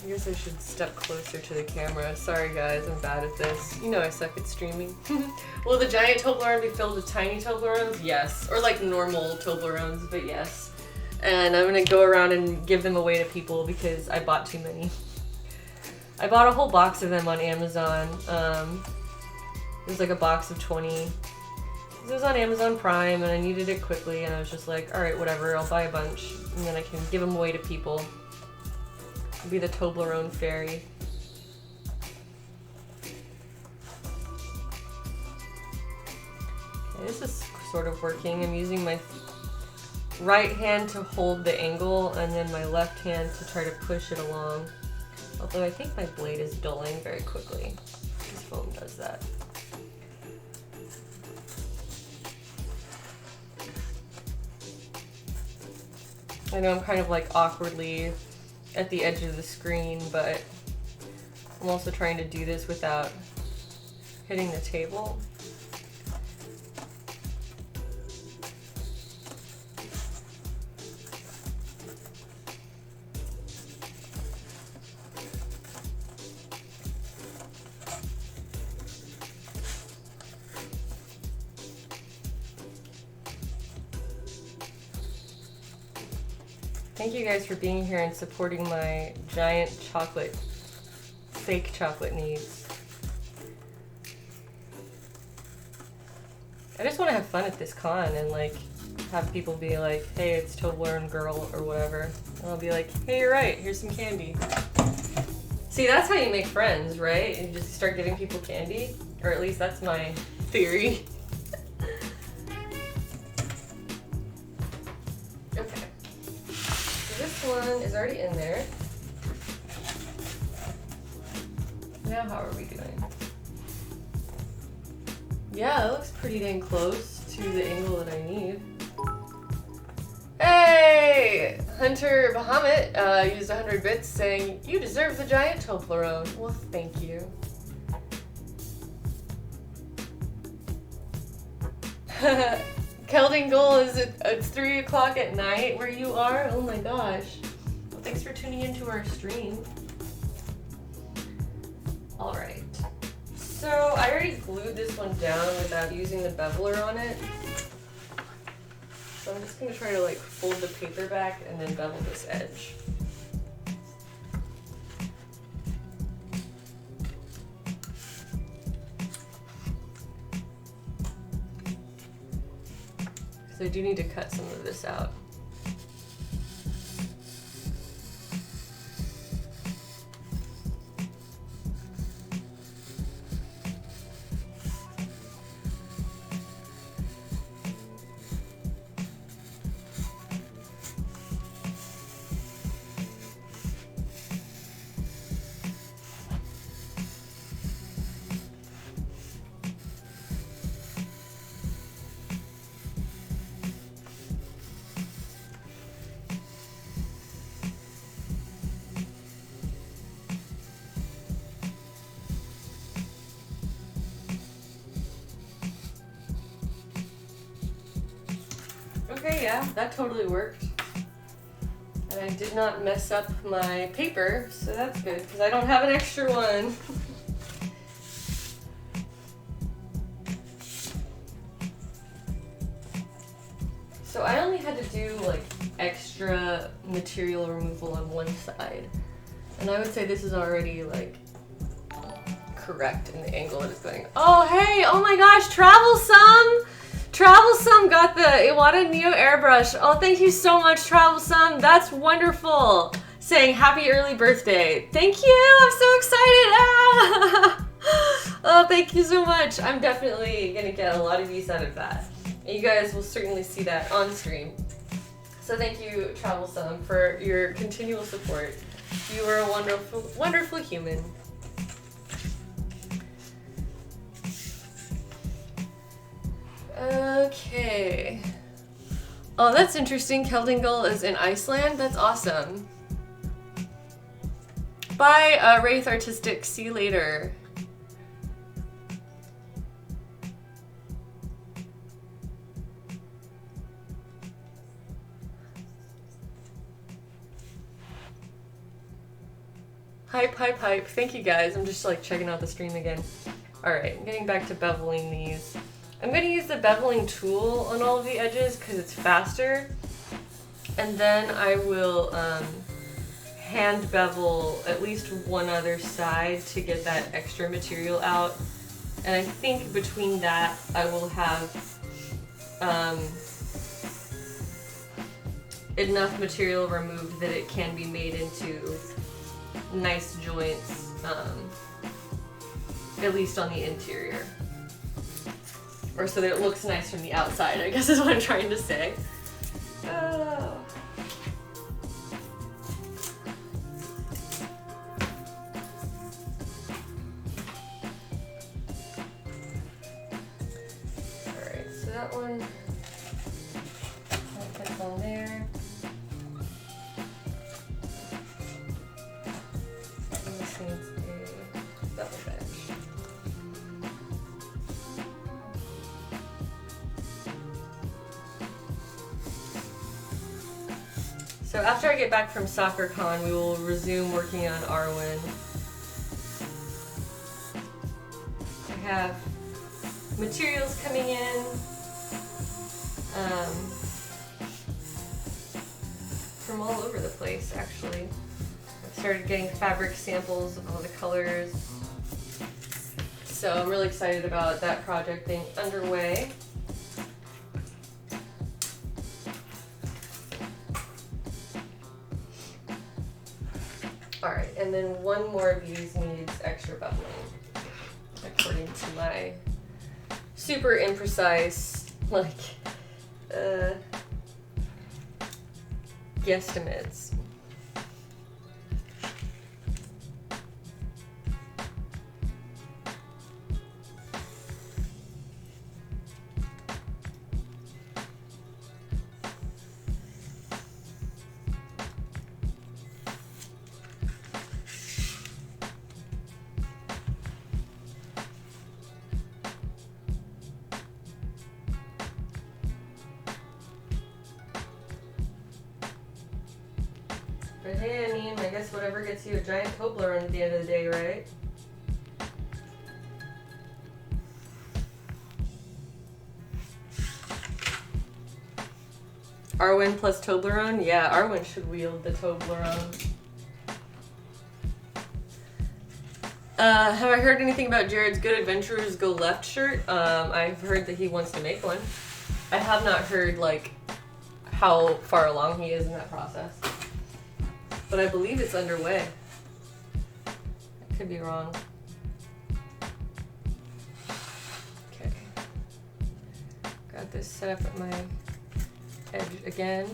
S1: I guess I should step closer to the camera. Sorry guys, I'm bad at this. You know I suck at streaming. Will the giant Toblerone be filled with tiny Toblerones? Yes. Or like normal Toblerones, but yes. And I'm gonna go around and give them away to people because I bought too many. I bought a whole box of them on Amazon. It was like a box of 20. It was on Amazon Prime and I needed it quickly and I was just like, alright, whatever, I'll buy a bunch and then I can give them away to people. I'll be the Toblerone fairy. Okay, this is sort of working. I'm using my right hand to hold the angle and then my left hand to try to push it along. Although I think my blade is dulling very quickly. This foam does that. I know I'm kind of like awkwardly at the edge of the screen, but I'm also trying to do this without hitting the table. Thank you guys for being here and supporting my giant chocolate, fake chocolate needs. I just want to have fun at this con and like have people be like, hey, it's Toblerone girl or whatever. And I'll be like, hey, you're right, here's some candy. See, that's how you make friends, right? You just start giving people candy, or at least that's my theory. This one is already in there. Now how are we doing? Yeah, it looks pretty dang close to the angle that I need. Hey! Hunter Bahamut used 100 bits saying, you deserve the giant Toblerone. Well, thank you. Kelding Goal, it's 3 o'clock at night where you are? Oh my gosh. Well, thanks for tuning into our stream. Alright. So I already glued this one down without using the beveler on it. So I'm just going to try to like fold the paper back and then bevel this edge. So I do need to cut some of this out. Okay, yeah, that totally worked. And I did not mess up my paper, so that's good, because I don't have an extra one. So I only had to do like extra material removal on one side. And I would say this is already like correct in the angle that it's going. Oh, hey, oh my gosh, Travelsome got the Iwata Neo airbrush. Oh, thank you so much, Travelsome. That's wonderful. Saying happy early birthday. Thank you. I'm so excited. Ah! Oh, thank you so much. I'm definitely going to get a lot of use out of that. And you guys will certainly see that on stream. So thank you, Travelsome, for your continual support. You are a wonderful, wonderful human. Okay. Oh, that's interesting. Keldingle is in Iceland. That's awesome. Bye, Wraith Artistic. See you later. Hype. Thank you guys. I'm just like checking out the stream again. Alright, getting back to beveling these. I'm going to use the beveling tool on all of the edges because it's faster. And then I will hand bevel at least one other side to get that extra material out. And I think between that I will have enough material removed that it can be made into nice joints, at least on the interior. Or so that it looks nice from the outside, I guess is what I'm trying to say. Oh. Alright, so that one, I'll put on there. And this needs a double edge. So after I get back from SoccerCon, we will resume working on Arwen. I have materials coming in. From all over the place, actually. I've started getting fabric samples of all the colors. So I'm really excited about that project being underway. Alright, and then one more of these needs extra beveling, according to my super imprecise, like, guesstimates. But hey, I mean, I guess whatever gets you a giant Toblerone at the end of the day, right? Arwen plus Toblerone? Yeah, Arwen should wield the Toblerone. Have I heard anything about Jared's Good Adventurers Go Left shirt? I've heard that he wants to make one. I have not heard, like, how far along he is in that process. But I believe it's underway. I could be wrong. Okay. Got this set up at my edge again.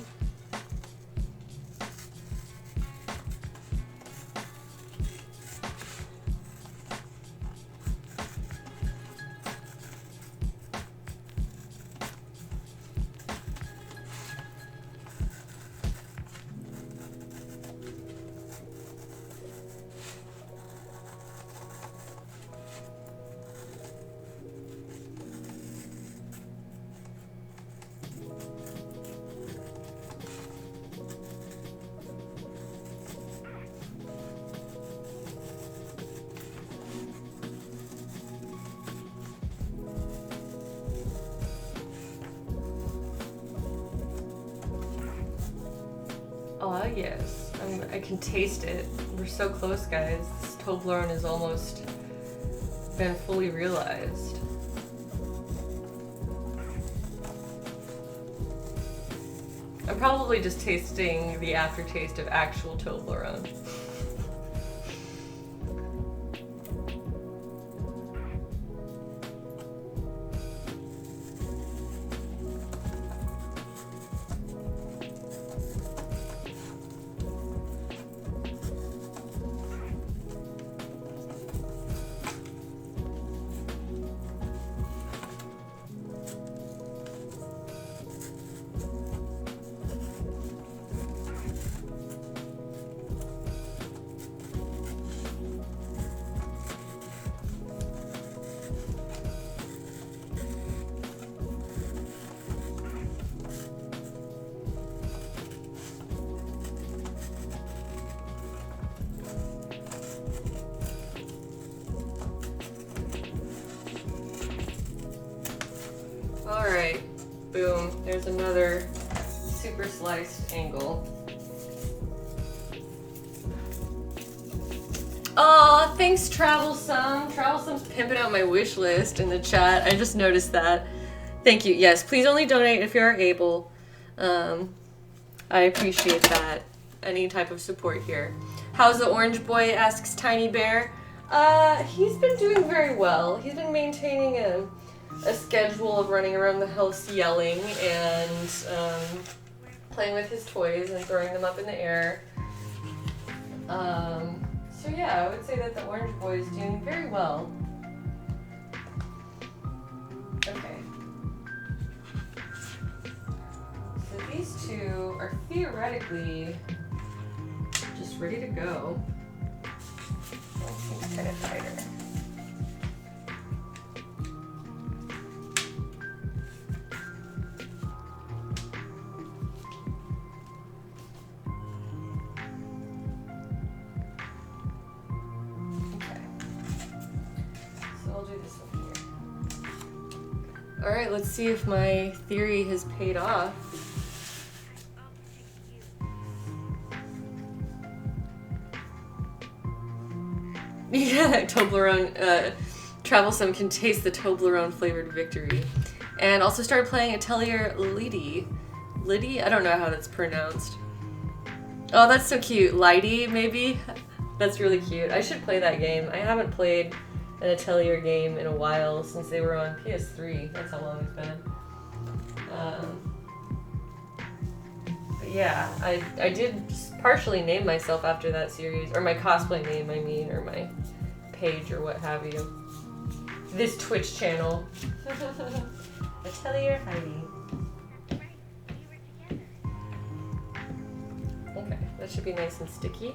S1: Oh yes, I can taste it. We're so close, guys. This Toblerone has almost been fully realized. I'm probably just tasting the aftertaste of actual Toblerone. Alright, boom, there's another super sliced angle. Aw, thanks Travelsome. Travelsome's pimping out my wish list in the chat. I just noticed that. Thank you. Yes, please only donate if you are able. I appreciate that. Any type of support here. How's the orange boy, asks Tiny Bear. He's been doing very well. He's been maintaining a schedule of running around the house yelling and playing with his toys and throwing them up in the air. So yeah, I would say that the orange boy is doing very well. Okay. So these two are theoretically just ready to go. That seems kind of tighter. Alright, let's see if my theory has paid off. Yeah, Toblerone, Travelsome can taste the Toblerone flavored victory. And also started playing Atelier Liddy. Liddy? I don't know how that's pronounced. Oh, that's so cute. Lighty, maybe? That's really cute. I should play that game. I haven't played an Atelier game in a while since they were on PS3. That's how long it's been. But yeah, I did partially name myself after that series, or my cosplay name, I mean, or my page or what have you. This Twitch channel. Atelier Heidi. Okay, that should be nice and sticky.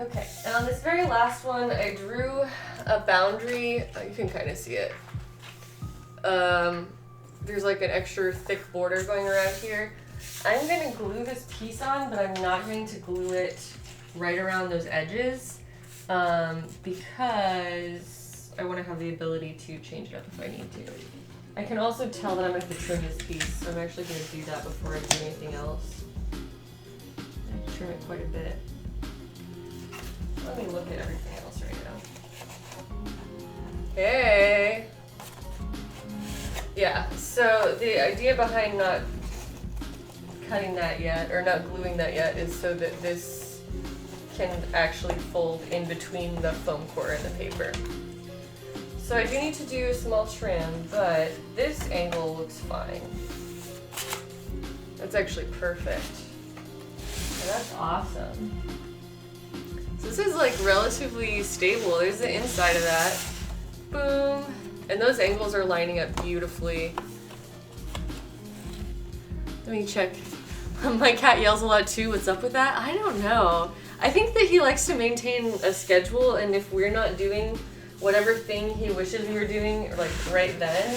S1: Okay, and on this very last one, I drew a boundary. You can kind of see it. There's like an extra thick border going around here. I'm going to glue this piece on, but I'm not going to glue it right around those edges because I want to have the ability to change it up if I need to. I can also tell that I'm going to have to trim this piece, so I'm actually going to do that before I do anything else. I trim it quite a bit. Let me look at everything else right now. Hey! Yeah, so the idea behind not cutting that yet, or not gluing that yet, is so that this can actually fold in between the foam core and the paper. So I do need to do a small trim, but this angle looks fine. That's actually perfect. And that's awesome. So this is like relatively stable. There's the inside of that. Boom. And those angles are lining up beautifully. Let me check. My cat yells a lot too. What's up with that? I don't know. I think that he likes to maintain a schedule, and if we're not doing whatever thing he wishes we were doing, like right then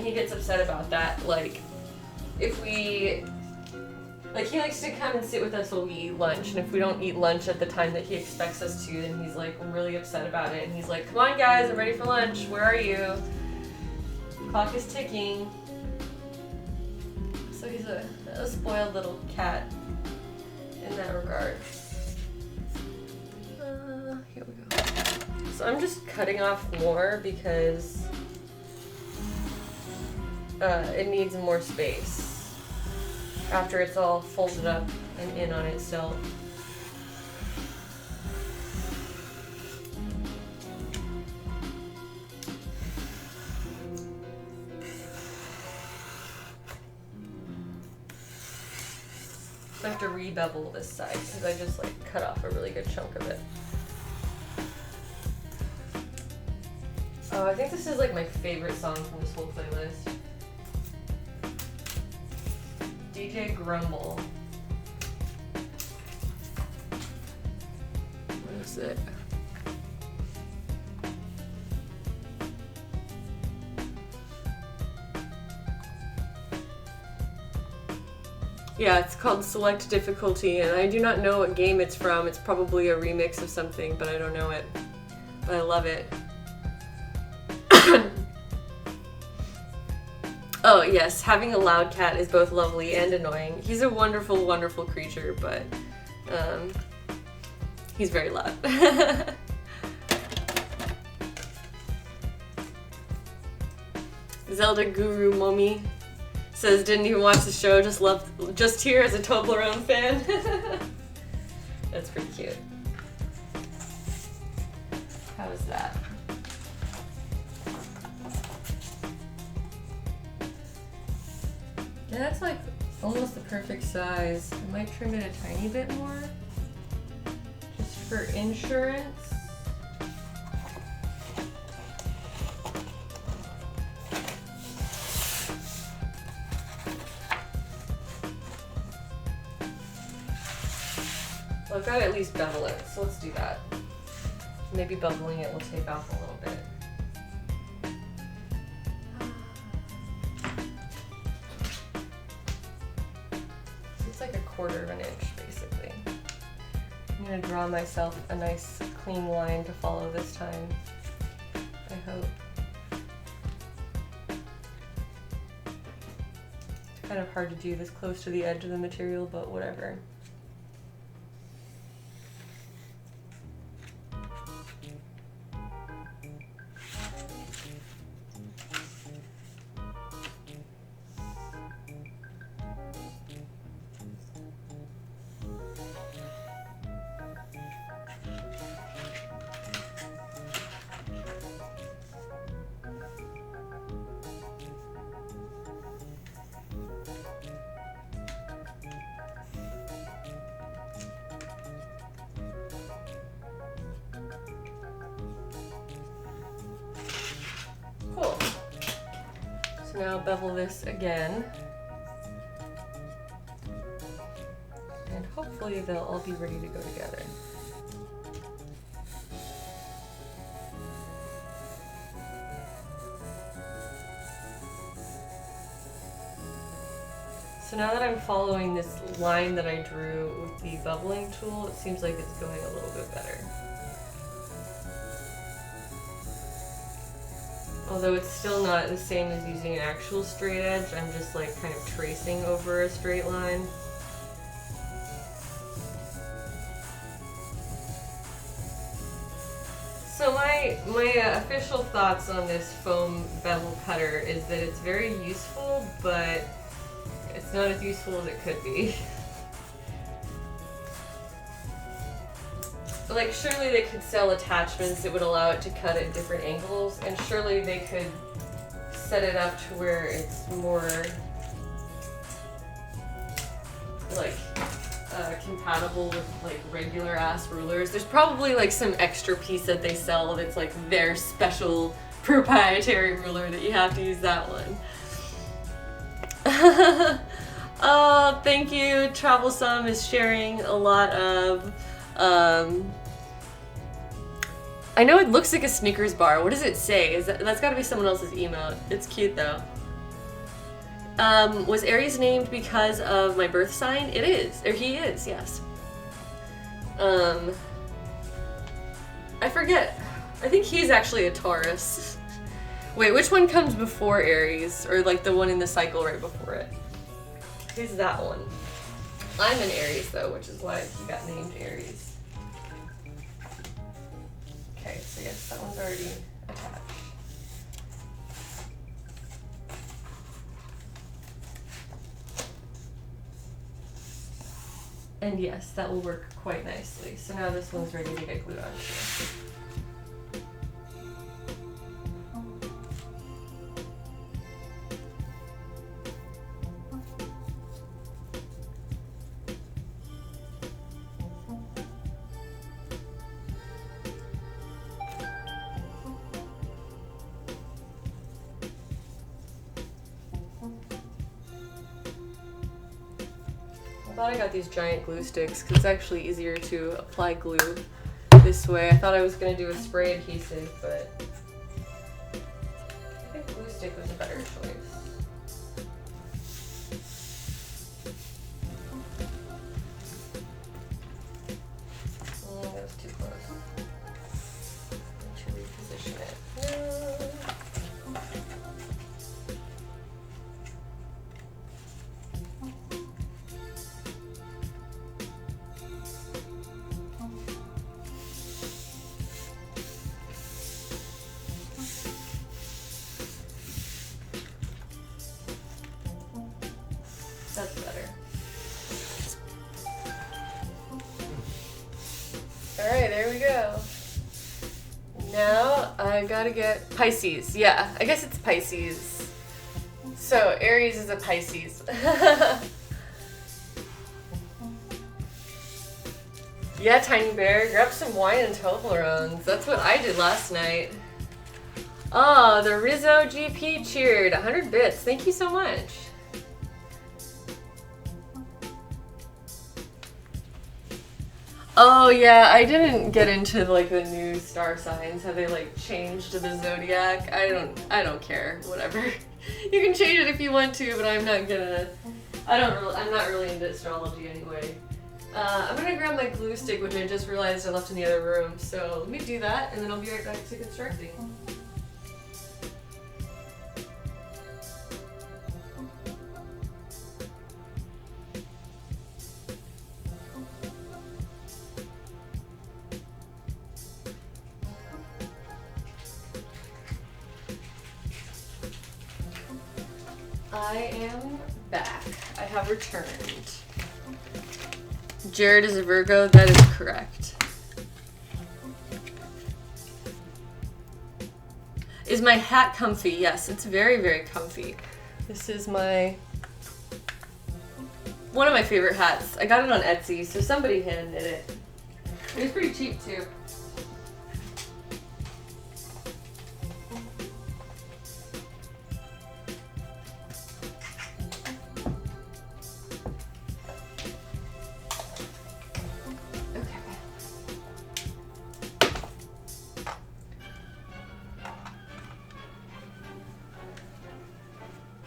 S1: he gets upset about that. Like, if we, like, he likes to come and sit with us while we eat lunch, and if we don't eat lunch at the time that he expects us to, then he's like really upset about it, and he's like, come on guys, I'm ready for lunch, where are you? Clock is ticking. So he's a spoiled little cat in that regard. Here we go. So I'm just cutting off more because it needs more space after it's all folded up and in on itself. So I have to re-bevel this side because I just like cut off a really good chunk of it. Oh, I think this is like my favorite song from this whole playlist. DJ Grumble. What is it? Yeah, it's called Select Difficulty, and I do not know what game it's from. It's probably a remix of something, but I don't know it. But I love it. Oh yes, having a loud cat is both lovely and annoying. He's a wonderful, wonderful creature, but he's very loud. Zelda Guru Mommy says, didn't even watch the show, just here as a Toblerone fan. That's pretty cute. How is that? Yeah, that's like almost the perfect size. I might trim it a tiny bit more, just for insurance. Well, I've got to at least bevel it, so let's do that. Maybe beveling it will take off a little bit. It's like 1/4 of an inch, basically. I'm going to draw myself a nice clean line to follow this time, I hope. It's kind of hard to do this close to the edge of the material, but whatever. Cool. So now bevel this again. And hopefully they'll all be ready to go together. So now that I'm following this line that I drew with the beveling tool, it seems like it's going a little bit better. Although it's still not the same as using an actual straight edge, I'm just like kind of tracing over a straight line. So my official thoughts on this foam bevel cutter is that it's very useful, but it's not as useful as it could be. Like, surely they could sell attachments that would allow it to cut at different angles, and surely they could set it up to where it's more like compatible with like regular ass rulers. There's probably like some extra piece that they sell that's like their special proprietary ruler that you have to use that one. Oh, thank you. Troublesome is sharing a lot of I know it looks like a Snickers bar. What does it say? That's got to be someone else's emote. It's cute though. Was Aries named because of my birth sign? It is. Or he is, yes. I forget. I think he's actually a Taurus. Wait, which one comes before Aries? Or like the one in the cycle right before it? Who's that one? I'm an Aries though, which is why he got named Aries. Okay, so yes, that one's already attached. And yes, that will work quite nicely. So now this one's ready to get glued onto. I thought I got these giant glue sticks because it's actually easier to apply glue this way. I thought I was going to do a spray adhesive, but I think glue stick was a better choice. Oh, that was too close. Need to reposition it. No. That's better. Alright, there we go. Now I gotta get Pisces. Yeah, I guess it's Pisces. So Aries is a Pisces. Yeah, Tiny Bear, grab some wine and Toblerones. That's what I did last night. Oh, the Rizzo GP cheered. 100 bits. Thank you so much. Oh yeah, I didn't get into like the new star signs. Have they like changed the zodiac? I don't care. Whatever. You can change it if you want to, but I'm not gonna. I'm not really into astrology anyway. I'm gonna grab my glue stick, which I just realized I left in the other room. So let me do that, and then I'll be right back to constructing. I am back. I have returned. Jared is a Virgo. That is correct. Is my hat comfy? Yes, it's very, very comfy. This is one of my favorite hats. I got it on Etsy, so somebody hand knit it. It was pretty cheap too.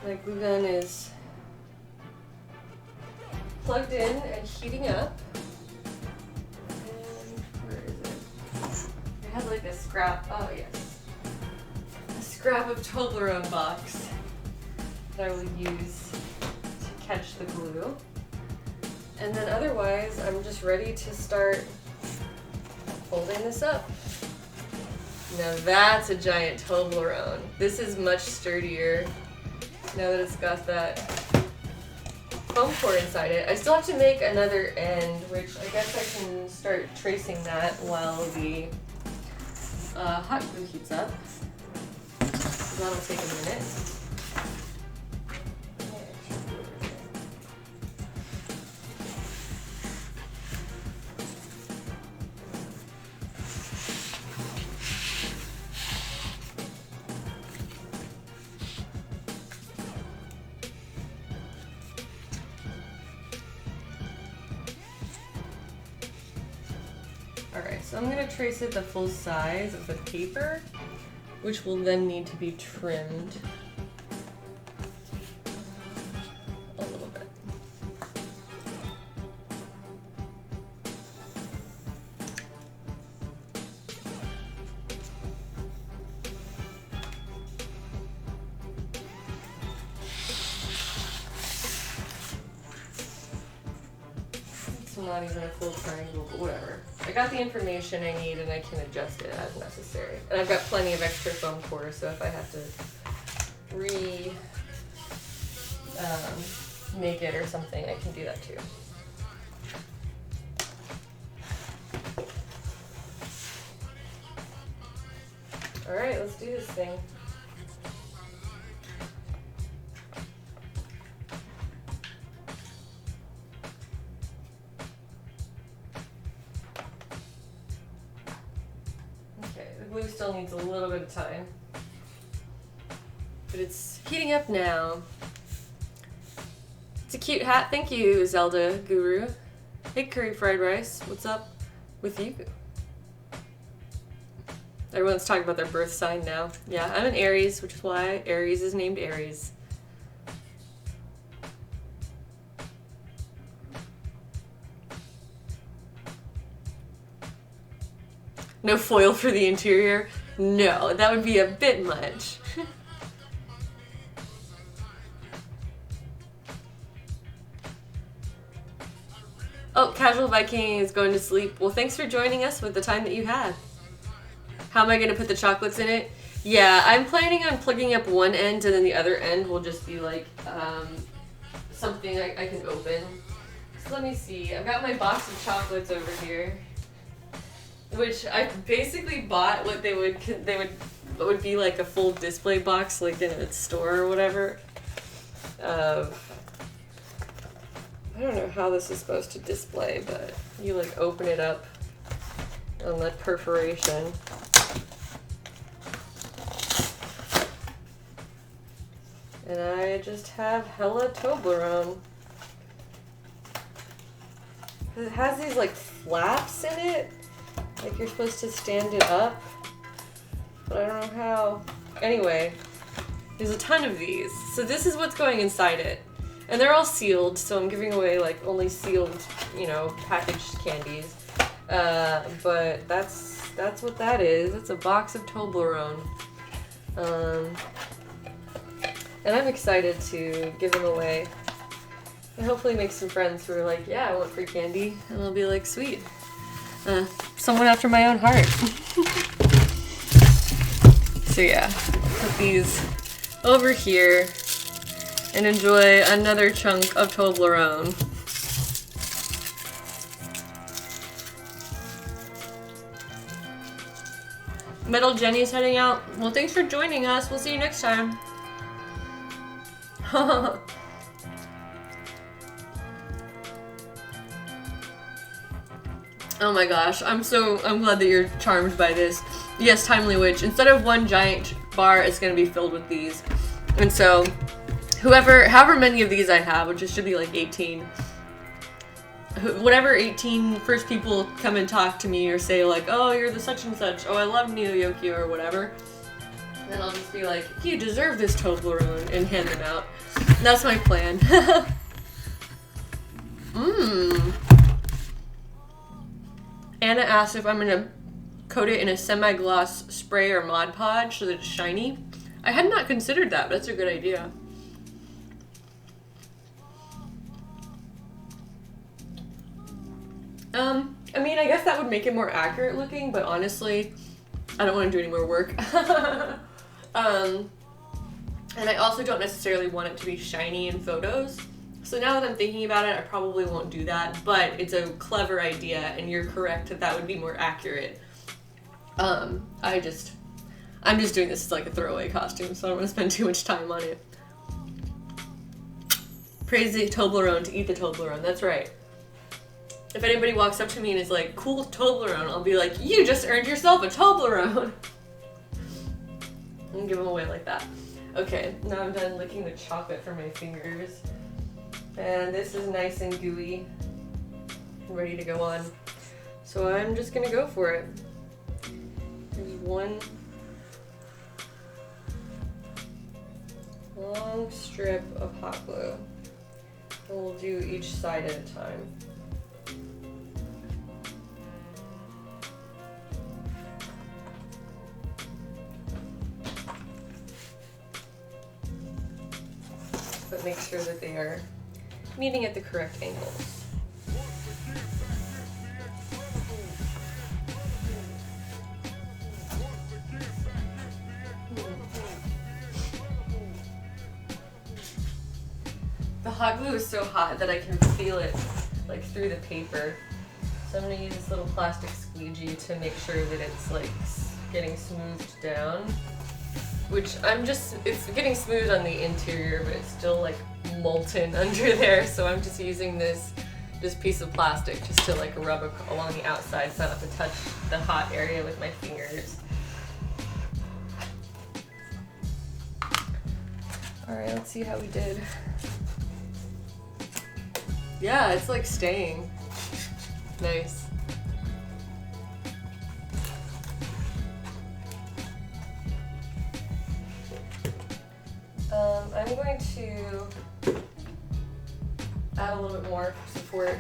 S1: My glue gun is plugged in and heating up. And where is it? It has like a scrap, oh yes. A scrap of Toblerone box that I will use to catch the glue. And then otherwise, I'm just ready to start folding this up. Now that's a giant Toblerone. This is much sturdier now that it's got that foam core inside it. I still have to make another end, which I guess I can start tracing that while the hot glue heats up. That'll take a minute. Alright, so I'm going to trace it the full size of the paper, which will then need to be trimmed a little bit. It's not even a full triangle, but whatever. I got the information I need and I can adjust it as necessary. And I've got plenty of extra foam core, so if I have to make it or something, I can do that too. Alright, let's do this thing. Glue still needs a little bit of time, but it's heating up now. It's a cute hat. Thank you, Zelda Guru. Hey, curry fried rice. What's up with you? Everyone's talking about their birth sign now. Yeah, I'm an Aries, which is why Aries is named Aries. No foil for the interior? No, that would be a bit much. Oh, Casual Viking is going to sleep. Well, thanks for joining us with the time that you had. How am I going to put the chocolates in it? Yeah, I'm planning on plugging up one end and then the other end will just be like something I can open. So let me see. I've got my box of chocolates over here, which I basically bought what would be like a full display box, like in a store or whatever. I don't know how this is supposed to display, but you like open it up on that perforation. And I just have hella Toblerone. It has these like flaps in it. Like you're supposed to stand it up, but I don't know how. Anyway, there's a ton of these. So this is what's going inside it. And they're all sealed, so I'm giving away like only sealed, you know, packaged candies. But that's what that is. It's a box of Toblerone. And I'm excited to give them away. And hopefully make some friends who are like, yeah, I want free candy. And I'll be like, sweet. Someone after my own heart. So yeah, put these over here and enjoy another chunk of Toblerone. Metal Jenny's heading out. Well, thanks for joining us. We'll see you next time. Oh my gosh, I'm glad that you're charmed by this. Yes, Timely Witch. Instead of one giant bar, it's gonna be filled with these. And so, however many of these I have, which should be like 18, whatever 18 first people come and talk to me or say like, oh, you're the such and such, oh, I love Neo Yokio or whatever, then I'll just be like, you deserve this Toblerone and hand them out. That's my plan. Mmm. Anna asked if I'm gonna coat it in a semi-gloss spray or Mod Podge so that it's shiny. I had not considered that, but that's a good idea. I mean, I guess that would make it more accurate looking, but honestly, I don't want to do any more work. And I also don't necessarily want it to be shiny in photos. So now that I'm thinking about it, I probably won't do that, but it's a clever idea, and you're correct that that would be more accurate. I'm just doing this as like a throwaway costume, so I don't want to spend too much time on it. Praise the Toblerone to eat the Toblerone, that's right. If anybody walks up to me and is like, cool Toblerone, I'll be like, you just earned yourself a Toblerone. And give them away like that. Okay, now I'm done licking the chocolate from my fingers. And this is nice and gooey and ready to go on. So I'm just gonna go for it. There's one long strip of hot glue. And we'll do each side at a time. But make sure that they are meeting at the correct angles. The hot glue is so hot that I can feel it like through the paper. So I'm gonna use this little plastic squeegee to make sure that it's like getting smoothed down. Which it's getting smooth on the interior, but it's still like molten under there. So I'm just using this piece of plastic just to like rub along the outside so I don't have to touch the hot area with my fingers. All right, let's see how we did. Yeah, it's like staying. Nice. I'm going to add a little bit more support.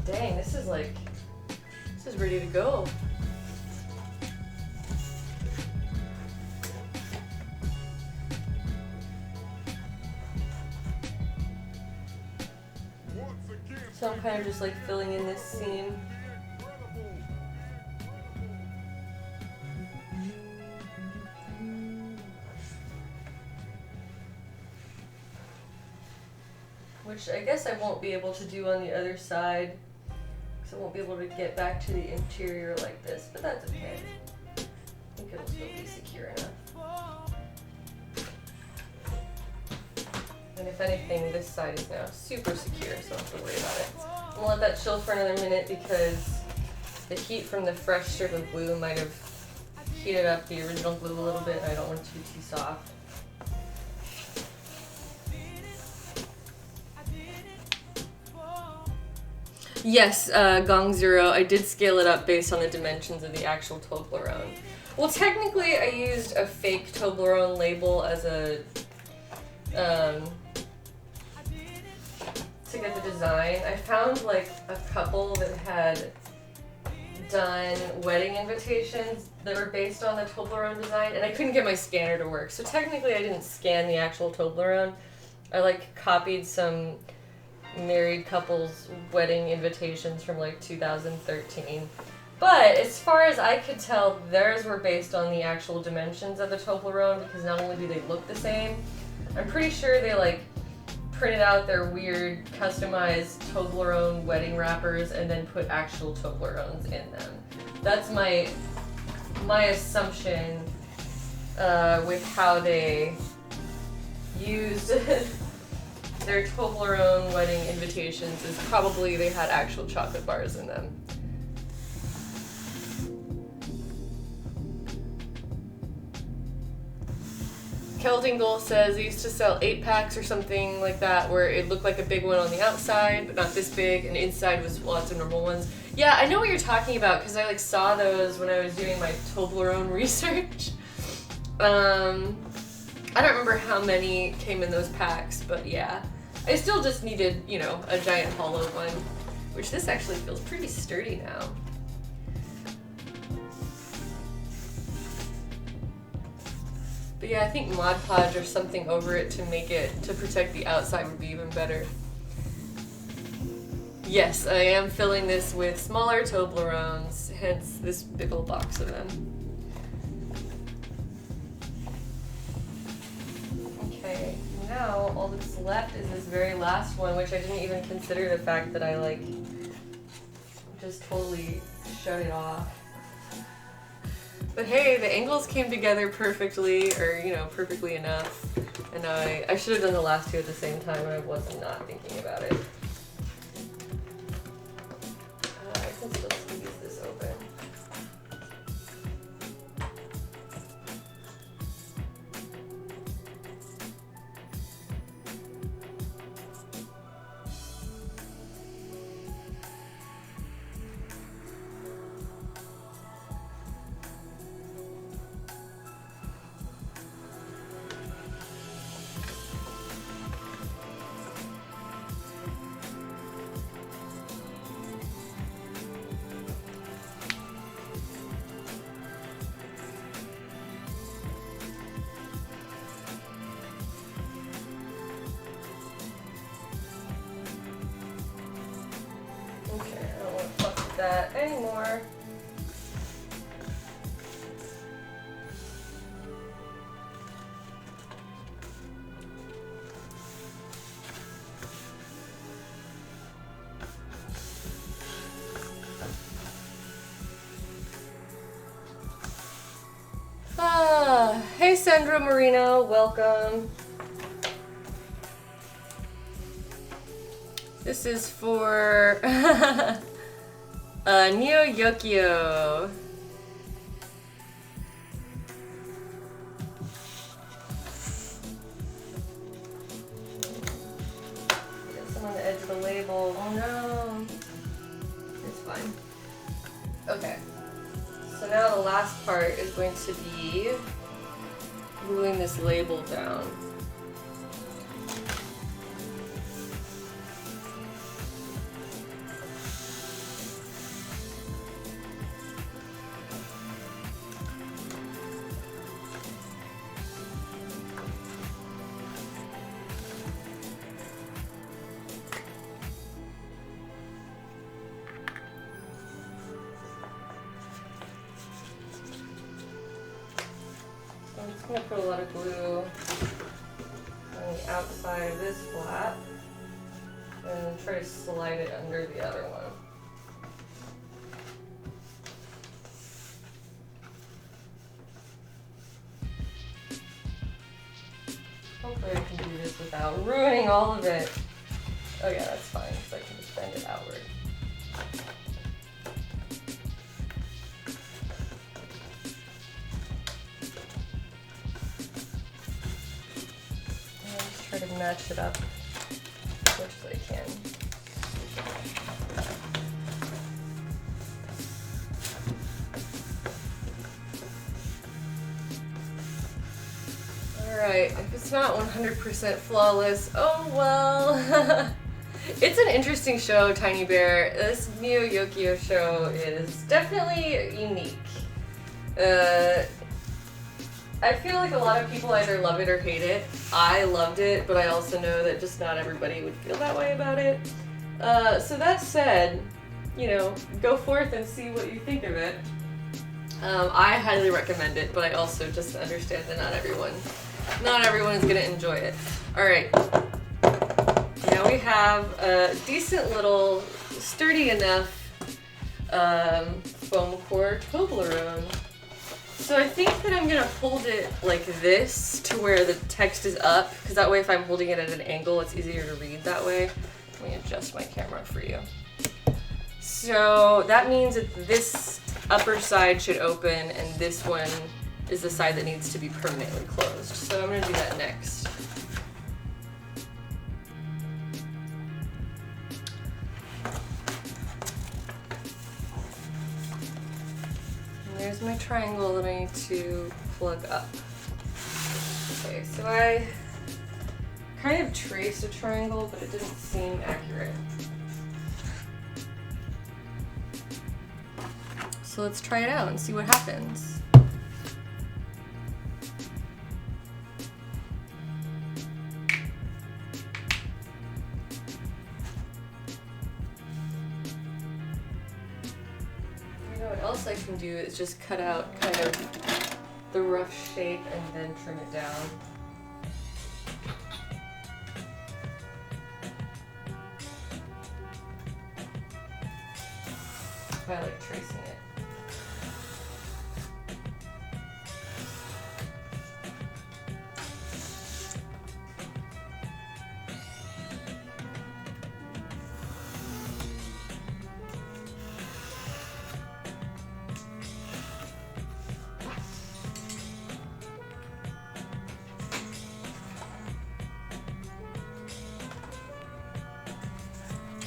S1: Dang, this is ready to go. So I'm kind of just like filling in this seam. Which I guess I won't be able to do on the other side, because I won't be able to get back to the interior like this, but that's okay. I think it'll still be secure enough. And if anything, this side is now super secure, so I don't have to worry about it. I'm gonna let that chill for another minute because the heat from the fresh strip of glue might have heated up the original glue a little bit, and I don't want it to be too soft. Yes, Gong Zero, I did scale it up based on the dimensions of the actual Toblerone. Well, technically I used a fake Toblerone label as a, to get the design. I found like a couple that had done wedding invitations that were based on the Toblerone design, and I couldn't get my scanner to work. So technically I didn't scan the actual Toblerone. I like copied some married couples wedding invitations from like 2013. But as far as I could tell, theirs were based on the actual dimensions of the Toblerone, because not only do they look the same, I'm pretty sure they like printed out their weird customized Toblerone wedding wrappers and then put actual Toblerones in them. That's my assumption with how they used their Toblerone wedding invitations is probably they had actual chocolate bars in them. Keldingle says they used to sell 8-packs or something like that where it looked like a big one on the outside, but not this big, and inside was lots of normal ones. Yeah, I know what you're talking about because I like saw those when I was doing my Toblerone research. I I don't remember how many came in those packs, but yeah. I still just needed, you know, a giant hollow one, which this actually feels pretty sturdy now. But yeah, I think Mod Podge or something over it to make it, to protect the outside would be even better. Yes, I am filling this with smaller Toblerones, hence this big old box of them. Okay, now all that's left is this very last one, which I didn't even consider the fact that I like just totally shut it off. But hey, the angles came together perfectly, or you know, perfectly enough. And I should have done the last two at the same time, and I wasn't not thinking about it. I can still squeeze this open. That anymore. Hey Sandra Marino, welcome. This is for Neo Yokio. Get some on the edge of the label. Oh no. It's fine. Okay. So now the last part is going to be gluing this label down. I'm going to put a lot of glue on the outside of this flap and try to slide it under the other one. Hopefully I can do this without ruining all of it. Oh yeah, that's fine, because I can just bend it outward. Try to match it up as much as I can. Alright, if it's not 100% flawless, oh well. It's an interesting show, Tiny Bear. This Neo Yokio show is definitely unique. I feel like a lot of people either love it or hate it. I loved it, but I also know that just not everybody would feel that way about it. So that said, you know, go forth and see what you think of it. I highly recommend it, but I also just understand that not everyone is gonna enjoy it. All right, now we have a decent little, sturdy enough foam core Toblerone. So I think that I'm gonna hold it like this to where the text is up, because that way if I'm holding it at an angle, it's easier to read that way. Let me adjust my camera for you. So that means that this upper side should open and this one is the side that needs to be permanently closed. So I'm gonna do that next. There's my triangle that I need to plug up. Okay, so I kind of traced a triangle, but it didn't seem accurate. So let's try it out and see what happens. You know what else I can do is just cut out kind of the rough shape and then trim it down. I like tracing it.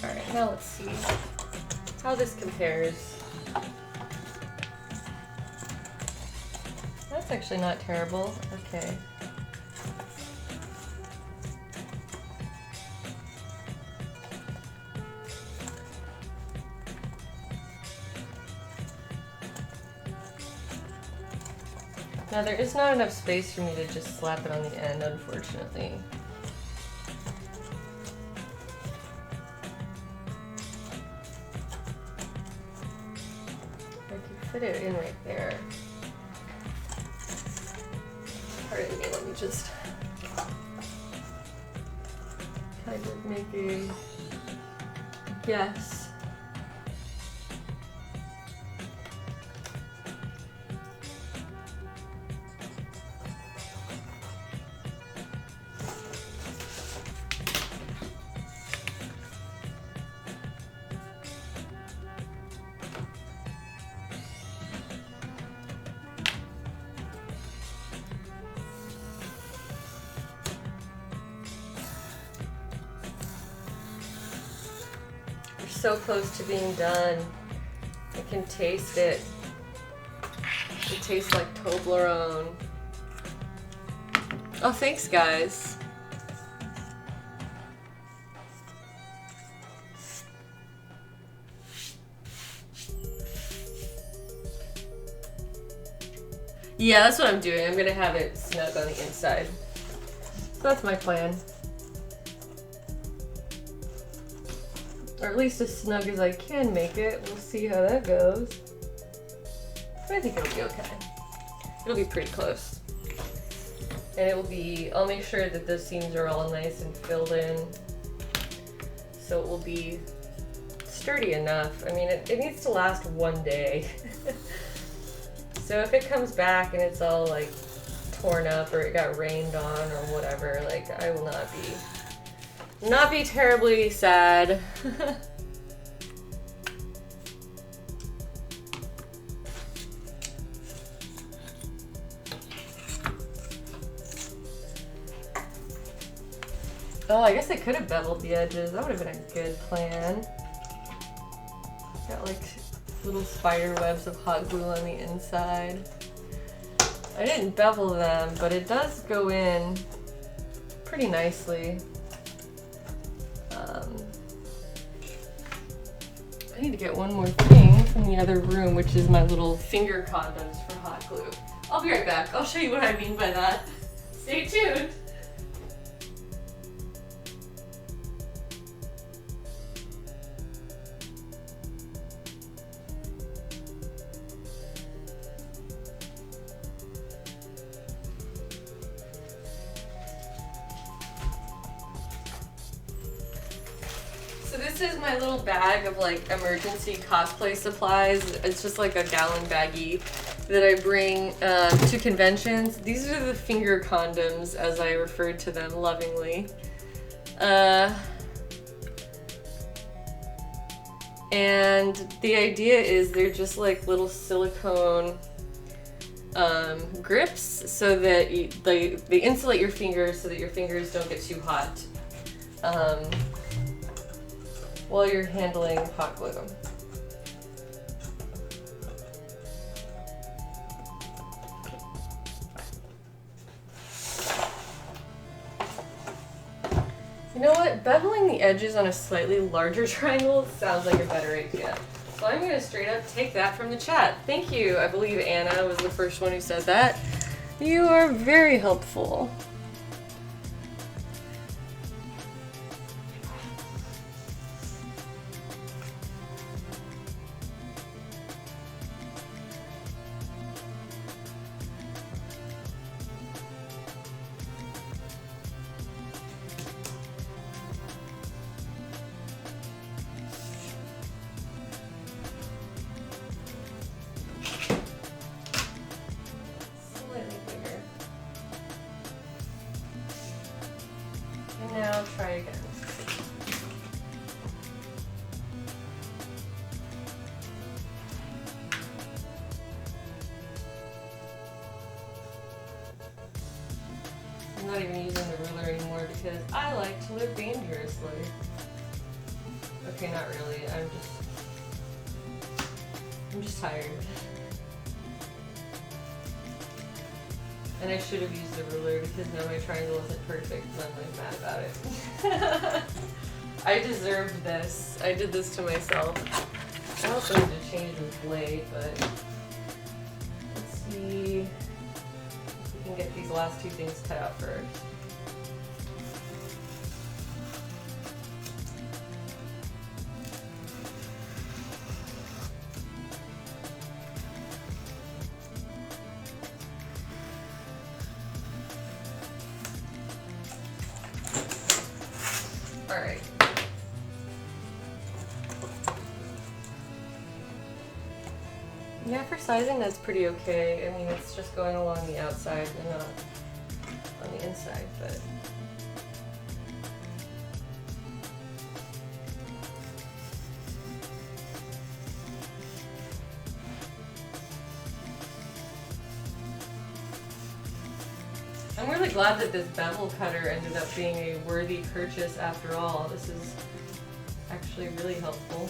S1: Alright, now let's see how this compares. That's actually not terrible. Okay. Now there is not enough space for me to just slap it on the end, unfortunately. Fit it in right there. Pardon me, let me just kind of make a guess. So close to being done. I can taste it. It tastes like Toblerone. Oh, thanks, guys. Yeah, that's what I'm doing. I'm gonna have it snug on the inside. So that's my plan. Or at least as snug as I can make it. We'll see how that goes. But I think it'll be okay. It'll be pretty close. And it will be, I'll make sure that the seams are all nice and filled in. So it will be sturdy enough. I mean, it needs to last one day. So if it comes back and it's all like torn up or it got rained on or whatever, like I will not be terribly sad. Oh, I guess I could have beveled the edges. That would have been a good plan. Got like little spider webs of hot glue on the inside. I didn't bevel them, but it does go in pretty nicely. I need to get one more thing from the other room, which is my little finger condoms for hot glue. I'll be right back. I'll show you what I mean by that. Stay tuned. So this is my little bag of like emergency cosplay supplies. It's just like a gallon baggie that I bring to conventions. These are the finger condoms, as I referred to them lovingly. And the idea is they're just like little silicone grips so that they insulate your fingers so that your fingers don't get too hot while you're handling hot glue. know what? Beveling the edges on a slightly larger triangle sounds like a better idea. So I'm going to straight up take that from the chat. Thank you. I believe Anna was the first one who said that. You are very helpful. Slightly bigger. And now try again. I'm not even using the ruler anymore because I like to live dangerously. Okay, not really. I'm just tired. And I should have used the ruler because now my triangle isn't perfect and I'm like mad about it. I deserved this. I did this to myself. I also need to change the blade, but let's see if we can get these last two things cut out first. Alright. Yeah, for sizing that's pretty okay. I mean, it's just going along the outside and not on the inside, but... I'm really glad that this bevel cutter ended up being a worthy purchase after all. This is actually really helpful.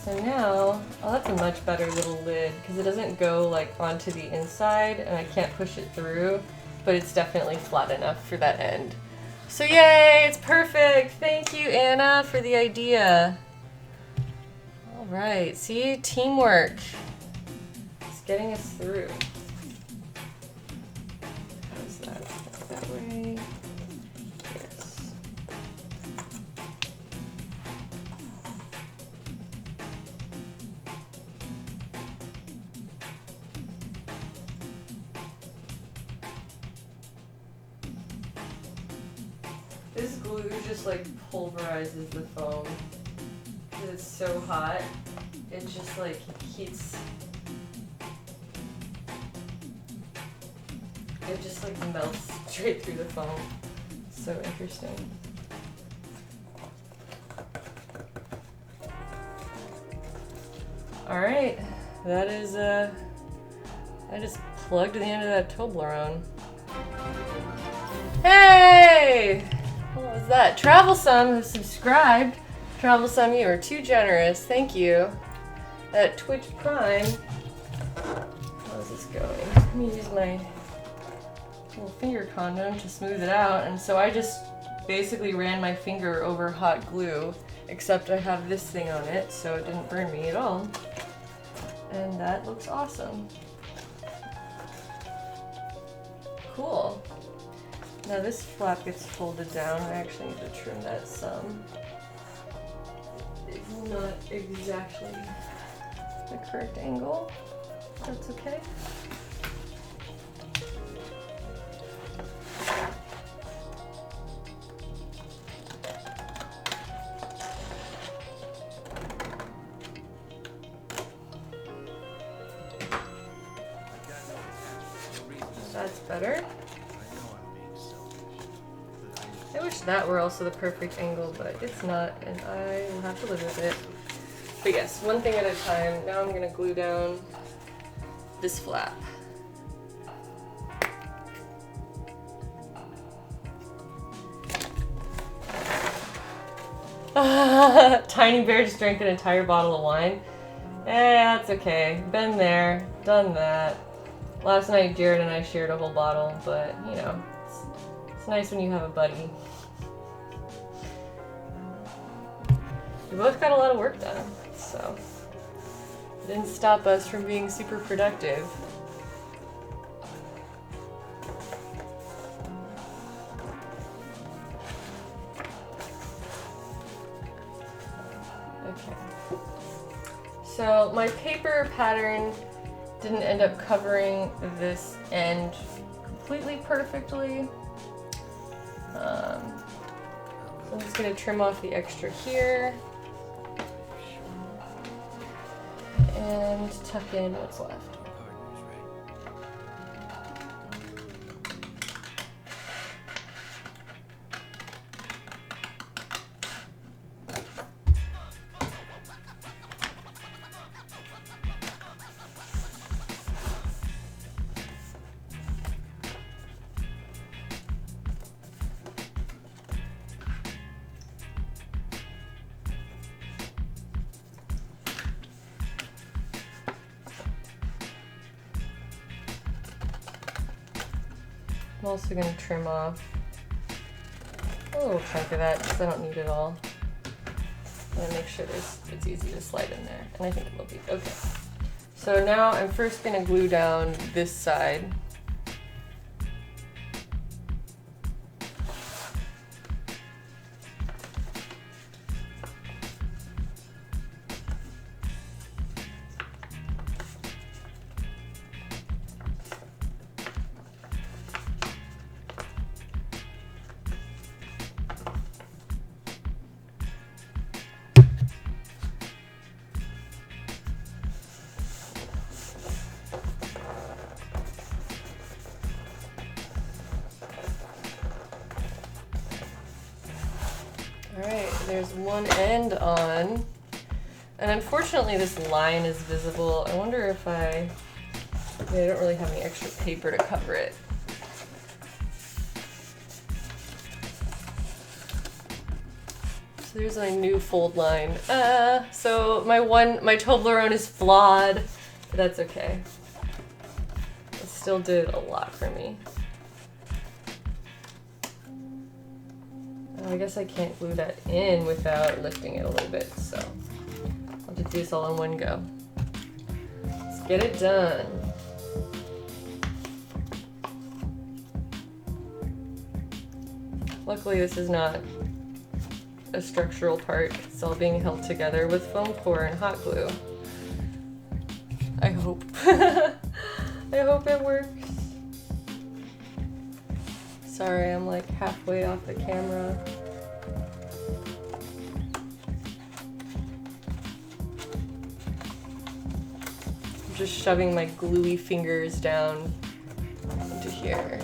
S1: So now, oh, that's a much better little lid because it doesn't go like onto the inside and I can't push it through, but it's definitely flat enough for that end. So yay, it's perfect. Thank you, Anna, for the idea. All right, see, teamwork. It's getting us through. How's that? That way. Yes. This glue just like pulverizes the foam because it's so hot. It just like heats. It just like melts straight through the foam. So interesting. All right, that is I just plugged the end of that Toblerone. Hey! What was that? Travelsome has subscribed. Travelsome, you are too generous. Thank you. At Twitch Prime. How's this going? Let me use my little finger condom to smooth it out. And so I just basically ran my finger over hot glue, except I have this thing on it, so it didn't burn me at all. And that looks awesome. Cool. Now this flap gets folded down. I actually need to trim that some. It's not exactly the correct angle. That's okay. That's better. It wish that were also the perfect angle, but it's not, and I will have to live with it. But yes, one thing at a time. Now I'm gonna glue down this flap. Tiny Bear just drank an entire bottle of wine. That's okay. Been there, done that. Last night Jared and I shared a whole bottle, but you know, it's nice when you have a buddy. We both got a lot of work done, so it didn't stop us from being super productive. Okay. So my paper pattern didn't end up covering this end completely perfectly. So I'm just going to trim off the extra here and tuck in what's left. I'm also going to trim off a little chunk of that because I don't need it all. I'm going to make sure it's easy to slide in there, and I think it will be. Okay. So now I'm first going to glue down this side. Alright, there's one end on, and unfortunately this line is visible. I wonder if I don't really have any extra paper to cover it. So there's my new fold line. So my Toblerone is flawed, but that's okay. It still did a lot for me. I guess I can't glue that in without lifting it a little bit, so I'll just do this all in one go. Let's get it done. Luckily this is not a structural part. It's all being held together with foam core and hot glue. I hope. I hope it works. Sorry, I'm like halfway off the camera. I'm just shoving my gluey fingers down into here.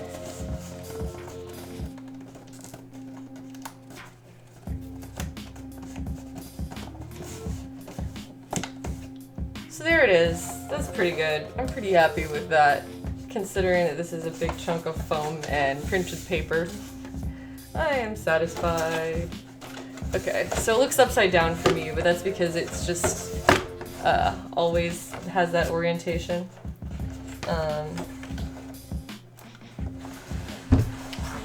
S1: So there it is. That's pretty good. I'm pretty happy with that, considering that this is a big chunk of foam and printed paper. I am satisfied. Okay, so it looks upside down for me, but that's because it's just always has that orientation. A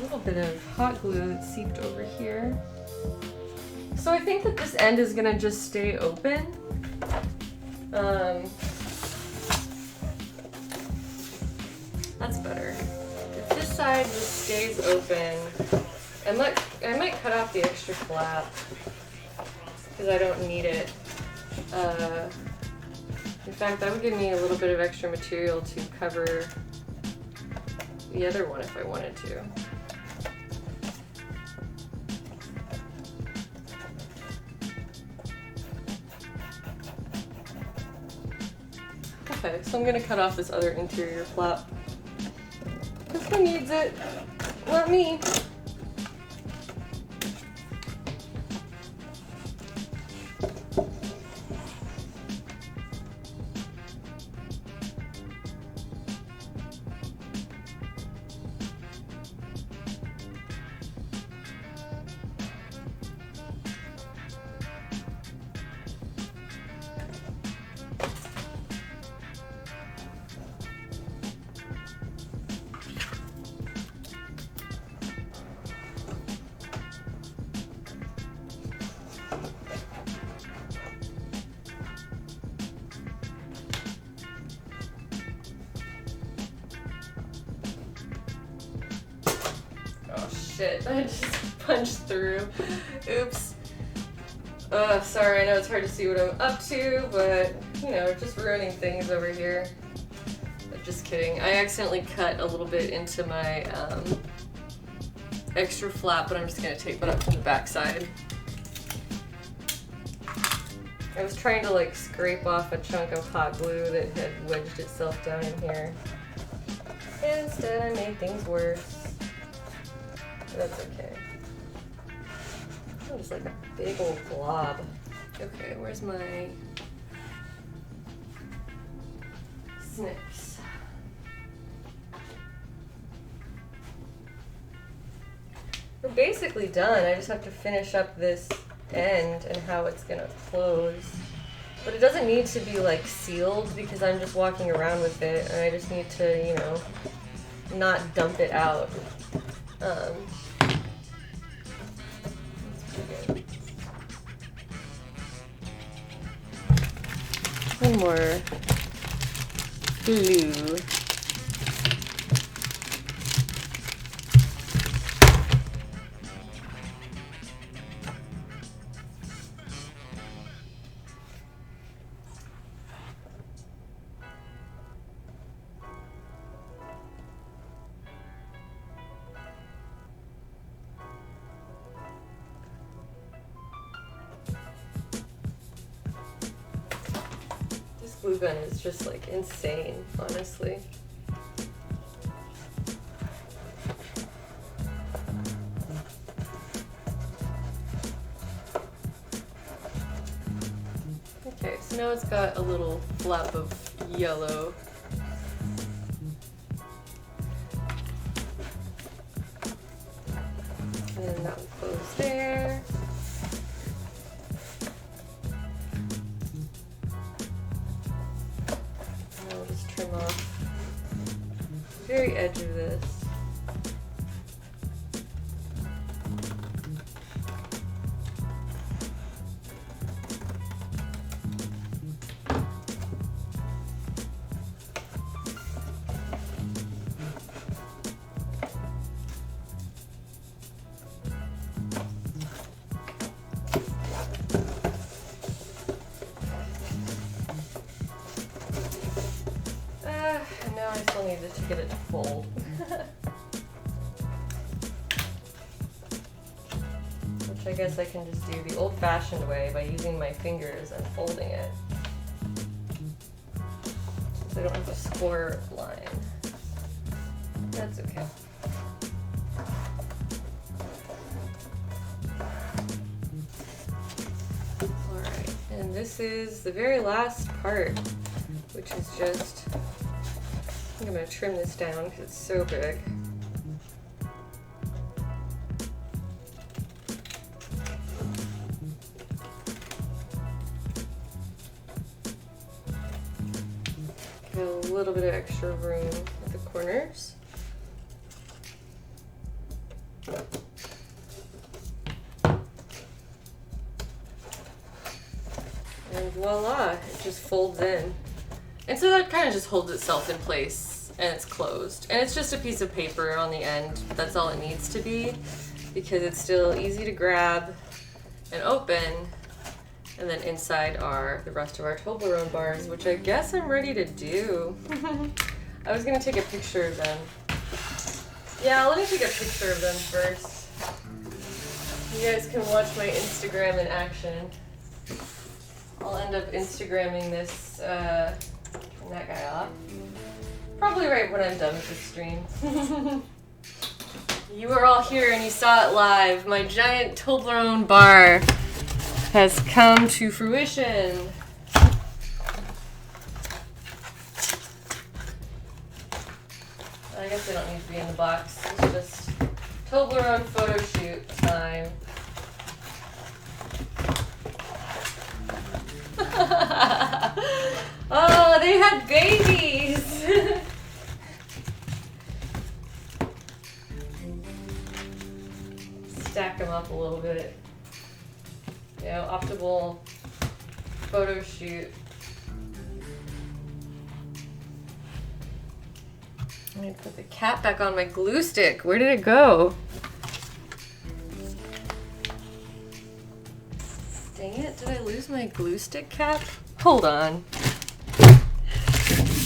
S1: little bit of hot glue that seeped over here. So I think that this end is gonna just stay open. That's better. If this side just stays open, I might cut off the extra flap because I don't need it. In fact, that would give me a little bit of extra material to cover the other one if I wanted to. Okay, so I'm gonna cut off this other interior flap. Who needs it? Not me. shit, I just punched through. Oops. Sorry, I know it's hard to see what I'm up to, but, you know, just ruining things over here. But just kidding. I accidentally cut a little bit into my extra flap, but I'm just gonna tape it up from the back side. I was trying to like scrape off a chunk of hot glue that had wedged itself down in here. And instead I made things worse. That's okay. Oh, just like a big old blob. Okay, where's my snips? We're basically done. I just have to finish up this end and how it's gonna close. But it doesn't need to be like sealed because I'm just walking around with it and I just need to, you know, not dump it out. That's pretty good. One more glue. Glue gun is just like insane, honestly. Okay, so now it's got a little flap of yellow. And then that will close there. Trim off the very edge of this. I still need to get it to fold. Which I guess I can just do the old-fashioned way by using my fingers and folding it. So I don't have a score line. That's okay. Alright, and this is the very last part, which is just I'm going to trim this down because it's so big. Get a little bit of extra room at the corners. And voila, it just folds in. And so that kind of just holds itself in place and it's closed. And it's just a piece of paper on the end. That's all it needs to be because it's still easy to grab and open. And then inside are the rest of our Toblerone bars, which I guess I'm ready to do. I was gonna take a picture of them. Yeah, let me take a picture of them first. You guys can watch my Instagram in action. I'll end up Instagramming this, turn that guy off. Probably right when I'm done with the stream. You were all here and you saw it live. My giant Toblerone bar has come to fruition. I guess they don't need to be in the box. It's just Toblerone photo shoot time. Oh, they had babies! Stack them up a little bit. You know, optimal photo shoot. I'm gonna put the cap back on my glue stick. Where did it go? Did I lose my glue stick cap? Hold on.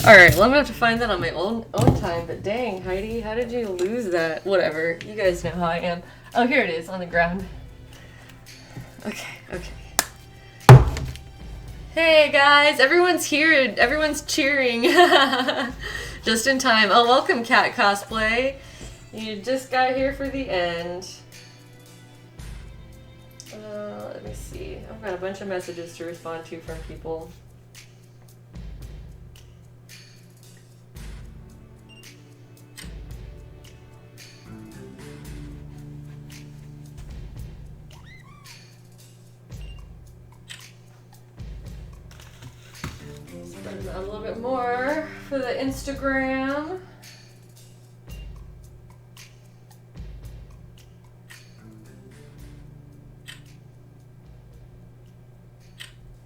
S1: Alright, well I'm gonna have to find that on my own time, but dang, Heidi, how did you lose that? Whatever, you guys know how I am. Oh, here it is, on the ground. Okay. Hey guys, everyone's here, everyone's cheering. Just in time. Oh, welcome Cat Cosplay. You just got here for the end. Let me see. I've got a bunch of messages to respond to from people. Spread out a little bit more for the Instagram.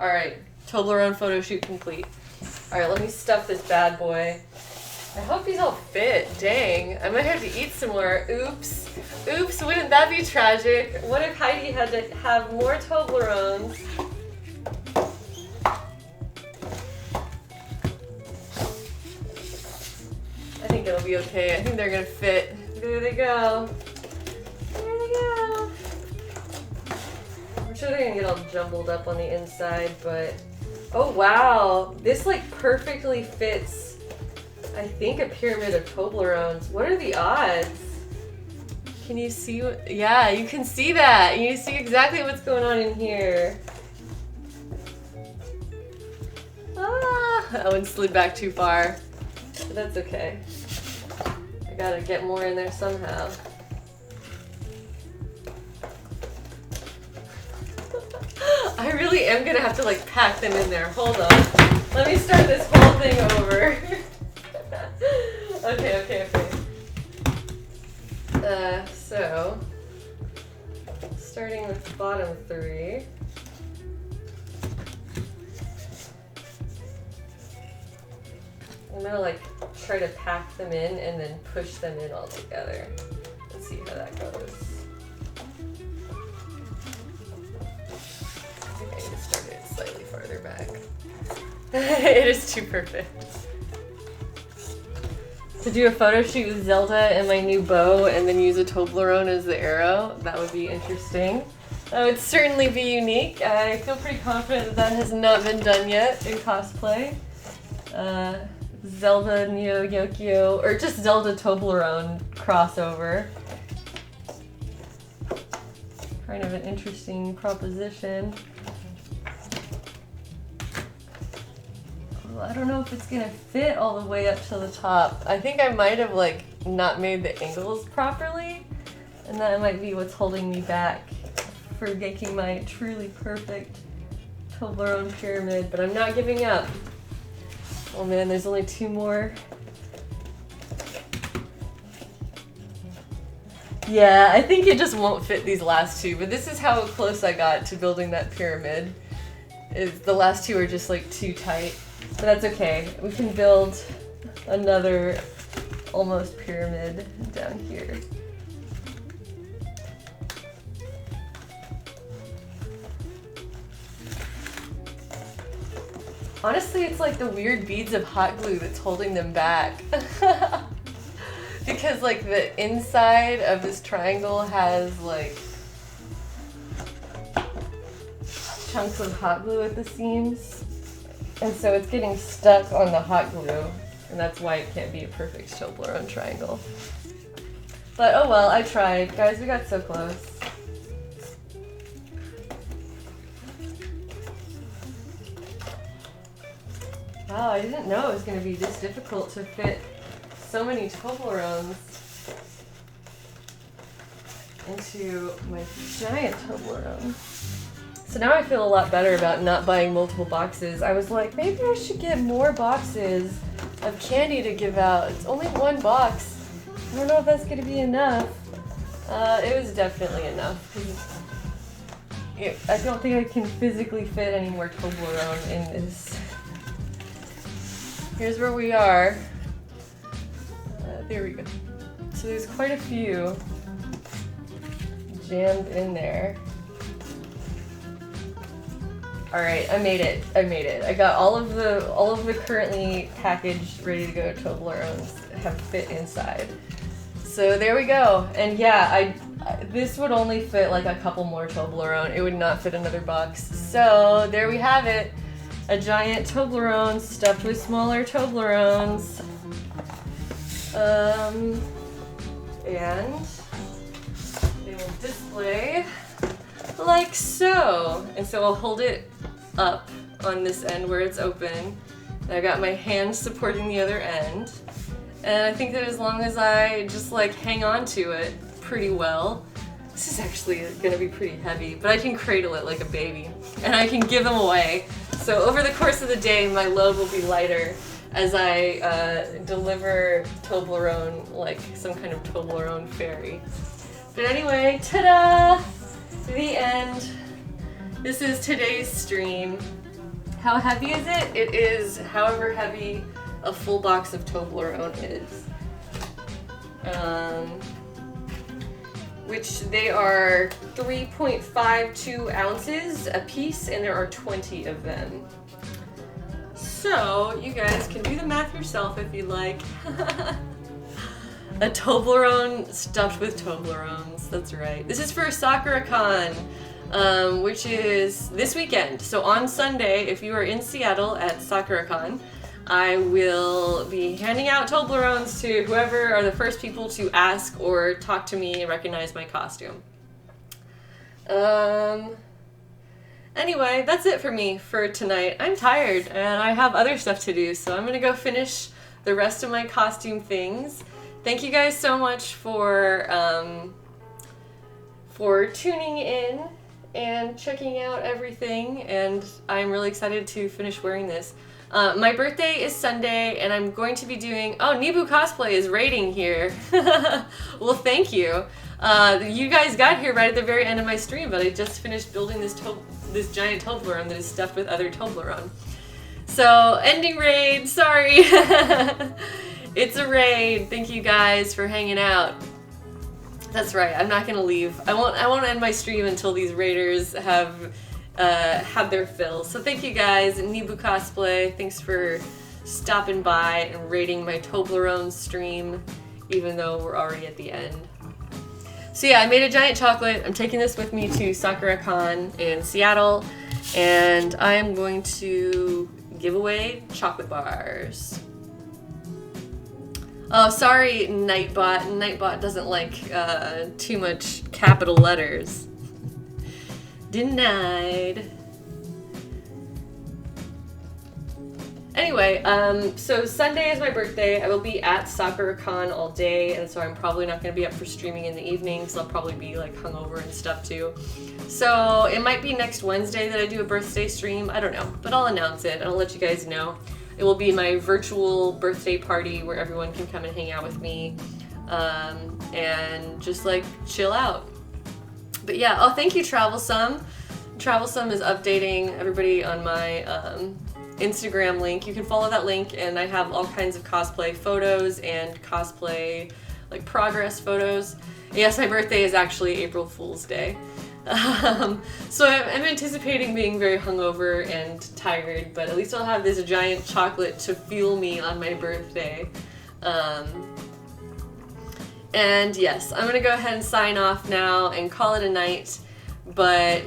S1: Alright, Toblerone photo shoot complete. Alright, let me stuff this bad boy. I hope these all fit. Dang, I might have to eat some more. Oops. Oops, wouldn't that be tragic? What if Heidi had to have more Toblerones? I think it'll be okay. I think they're gonna fit. There they go. There they go. I'm sure they're gonna get all jumbled up on the inside, but oh wow, this like perfectly fits, I think, a pyramid of Toblerones. What are the odds? Can you see what? Yeah, you can see that. You see exactly what's going on in here. Ah, that one slid back too far, but that's okay. I gotta get more in there somehow. I really am gonna have to like pack them in there. Hold on. Let me start this whole thing over. Okay. So, starting with the bottom three. I'm gonna like try to pack them in and then push them in all together. Let's see how that goes. I think I need to start it slightly farther back. It is too perfect. To do a photo shoot with Zelda and my new bow and then use a Toblerone as the arrow, that would be interesting. That would certainly be unique. I feel pretty confident that that has not been done yet in cosplay. Zelda Neo Yokio, or just Zelda Toblerone crossover. Kind of an interesting proposition. Well, I don't know if it's gonna fit all the way up to the top. I think I might have like not made the angles properly, and that might be what's holding me back for making my truly perfect Toblerone pyramid, but I'm not giving up. Oh man, there's only two more. Yeah, I think it just won't fit these last two, but this is how close I got to building that pyramid. Is the last two are just like too tight, but that's okay. We can build another almost pyramid down here. Honestly, it's like the weird beads of hot glue that's holding them back. Because like the inside of this triangle has like chunks of hot glue at the seams. And so it's getting stuck on the hot glue. And that's why it can't be a perfect Toblerone triangle. But oh well, I tried. Guys, we got so close. Wow, I didn't know it was going to be this difficult to fit so many Toblerones into my giant Toblerone. So now I feel a lot better about not buying multiple boxes. I was like, maybe I should get more boxes of candy to give out. It's only one box. I don't know if that's going to be enough. It was definitely enough. I don't think I can physically fit any more Toblerone in this. Here's where we are. There we go. So there's quite a few jammed in there. Alright, I made it. I got all of the currently packaged, ready to go Toblerones have fit inside. So there we go. And yeah, this would only fit like a couple more Toblerone. It would not fit another box. So there we have it. A giant Toblerone stuffed with smaller Toblerones. And they will display like so. And so I'll hold it up on this end where it's open. And I got my hand supporting the other end. And I think that as long as I just like hang on to it pretty well, this is actually gonna be pretty heavy, but I can cradle it like a baby. And I can give them away. So over the course of the day, my load will be lighter as I deliver Toblerone like some kind of Toblerone fairy. But anyway, ta-da! The end. This is today's stream. How heavy is it? It is however heavy a full box of Toblerone is. Which they are 3.52 ounces a piece, and there are 20 of them. So you guys can do the math yourself if you like. A Toblerone stuffed with Toblerones. That's right. This is for Sakura-con, which is this weekend. So on Sunday, if you are in Seattle at Sakura-con, I will be handing out Toblerones to whoever are the first people to ask or talk to me and recognize my costume. Anyway, that's it for me for tonight. I'm tired and I have other stuff to do, so I'm gonna go finish the rest of my costume things. Thank you guys so much for tuning in and checking out everything, and I'm really excited to finish wearing this. My birthday is Sunday, and I'm going to be doing... Oh, Nibu Cosplay is raiding here. Well, thank you. You guys got here right at the very end of my stream, but I just finished building this giant Toblerone that is stuffed with other Toblerone. So, ending raid, sorry. It's a raid. Thank you guys for hanging out. That's right, I'm not gonna leave. I won't end my stream until these raiders have had their fill. So thank you guys, Nibu Cosplay. Thanks for stopping by and raiding my Toblerone stream, even though we're already at the end. So yeah, I made a giant chocolate. I'm taking this with me to Sakura-con in Seattle, and I am going to give away chocolate bars. Oh, sorry, Nightbot. Nightbot doesn't like too much capital letters. Denied. Anyway, so Sunday is my birthday. I will be at Sakura-con all day, and so I'm probably not going to be up for streaming in the evenings. I'll probably be like hungover and stuff too. So it might be next Wednesday that I do a birthday stream. I don't know, but I'll announce it and I'll let you guys know. It will be my virtual birthday party where everyone can come and hang out with me and just like chill out. But yeah, oh, thank you, Travelsome. Travelsome is updating everybody on my Instagram link. You can follow that link, and I have all kinds of cosplay photos and cosplay like progress photos. Yes, my birthday is actually April Fool's Day. So I'm anticipating being very hungover and tired, but at least I'll have this giant chocolate to fuel me on my birthday. And yes, I'm gonna go ahead and sign off now and call it a night, but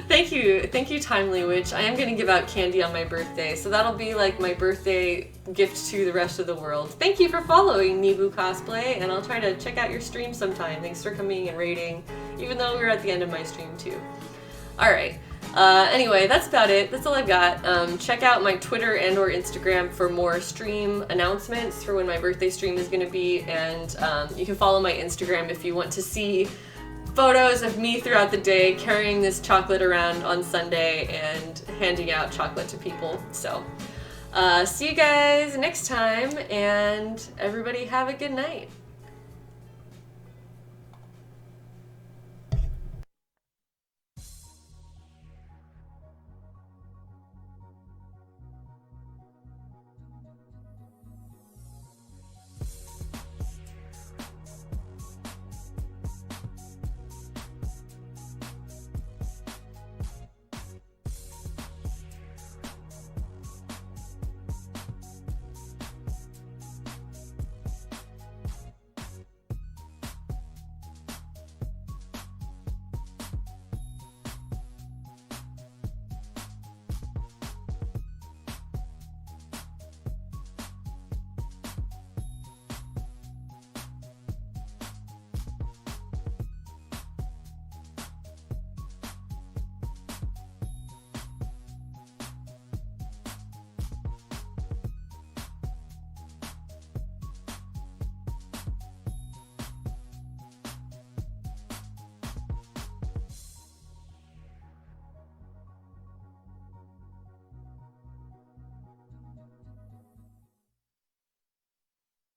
S1: thank you, Timely Witch. I am gonna give out candy on my birthday, so that'll be like my birthday gift to the rest of the world. Thank you for following Nibu Cosplay, and I'll try to check out your stream sometime. Thanks for coming and raiding, even though we're at the end of my stream too. Alright, anyway, that's about it. That's all I've got. Check out my Twitter and or Instagram for more stream announcements for when my birthday stream is gonna be, and you can follow my Instagram if you want to see photos of me throughout the day carrying this chocolate around on Sunday and handing out chocolate to people. So, see you guys next time, and everybody have a good night.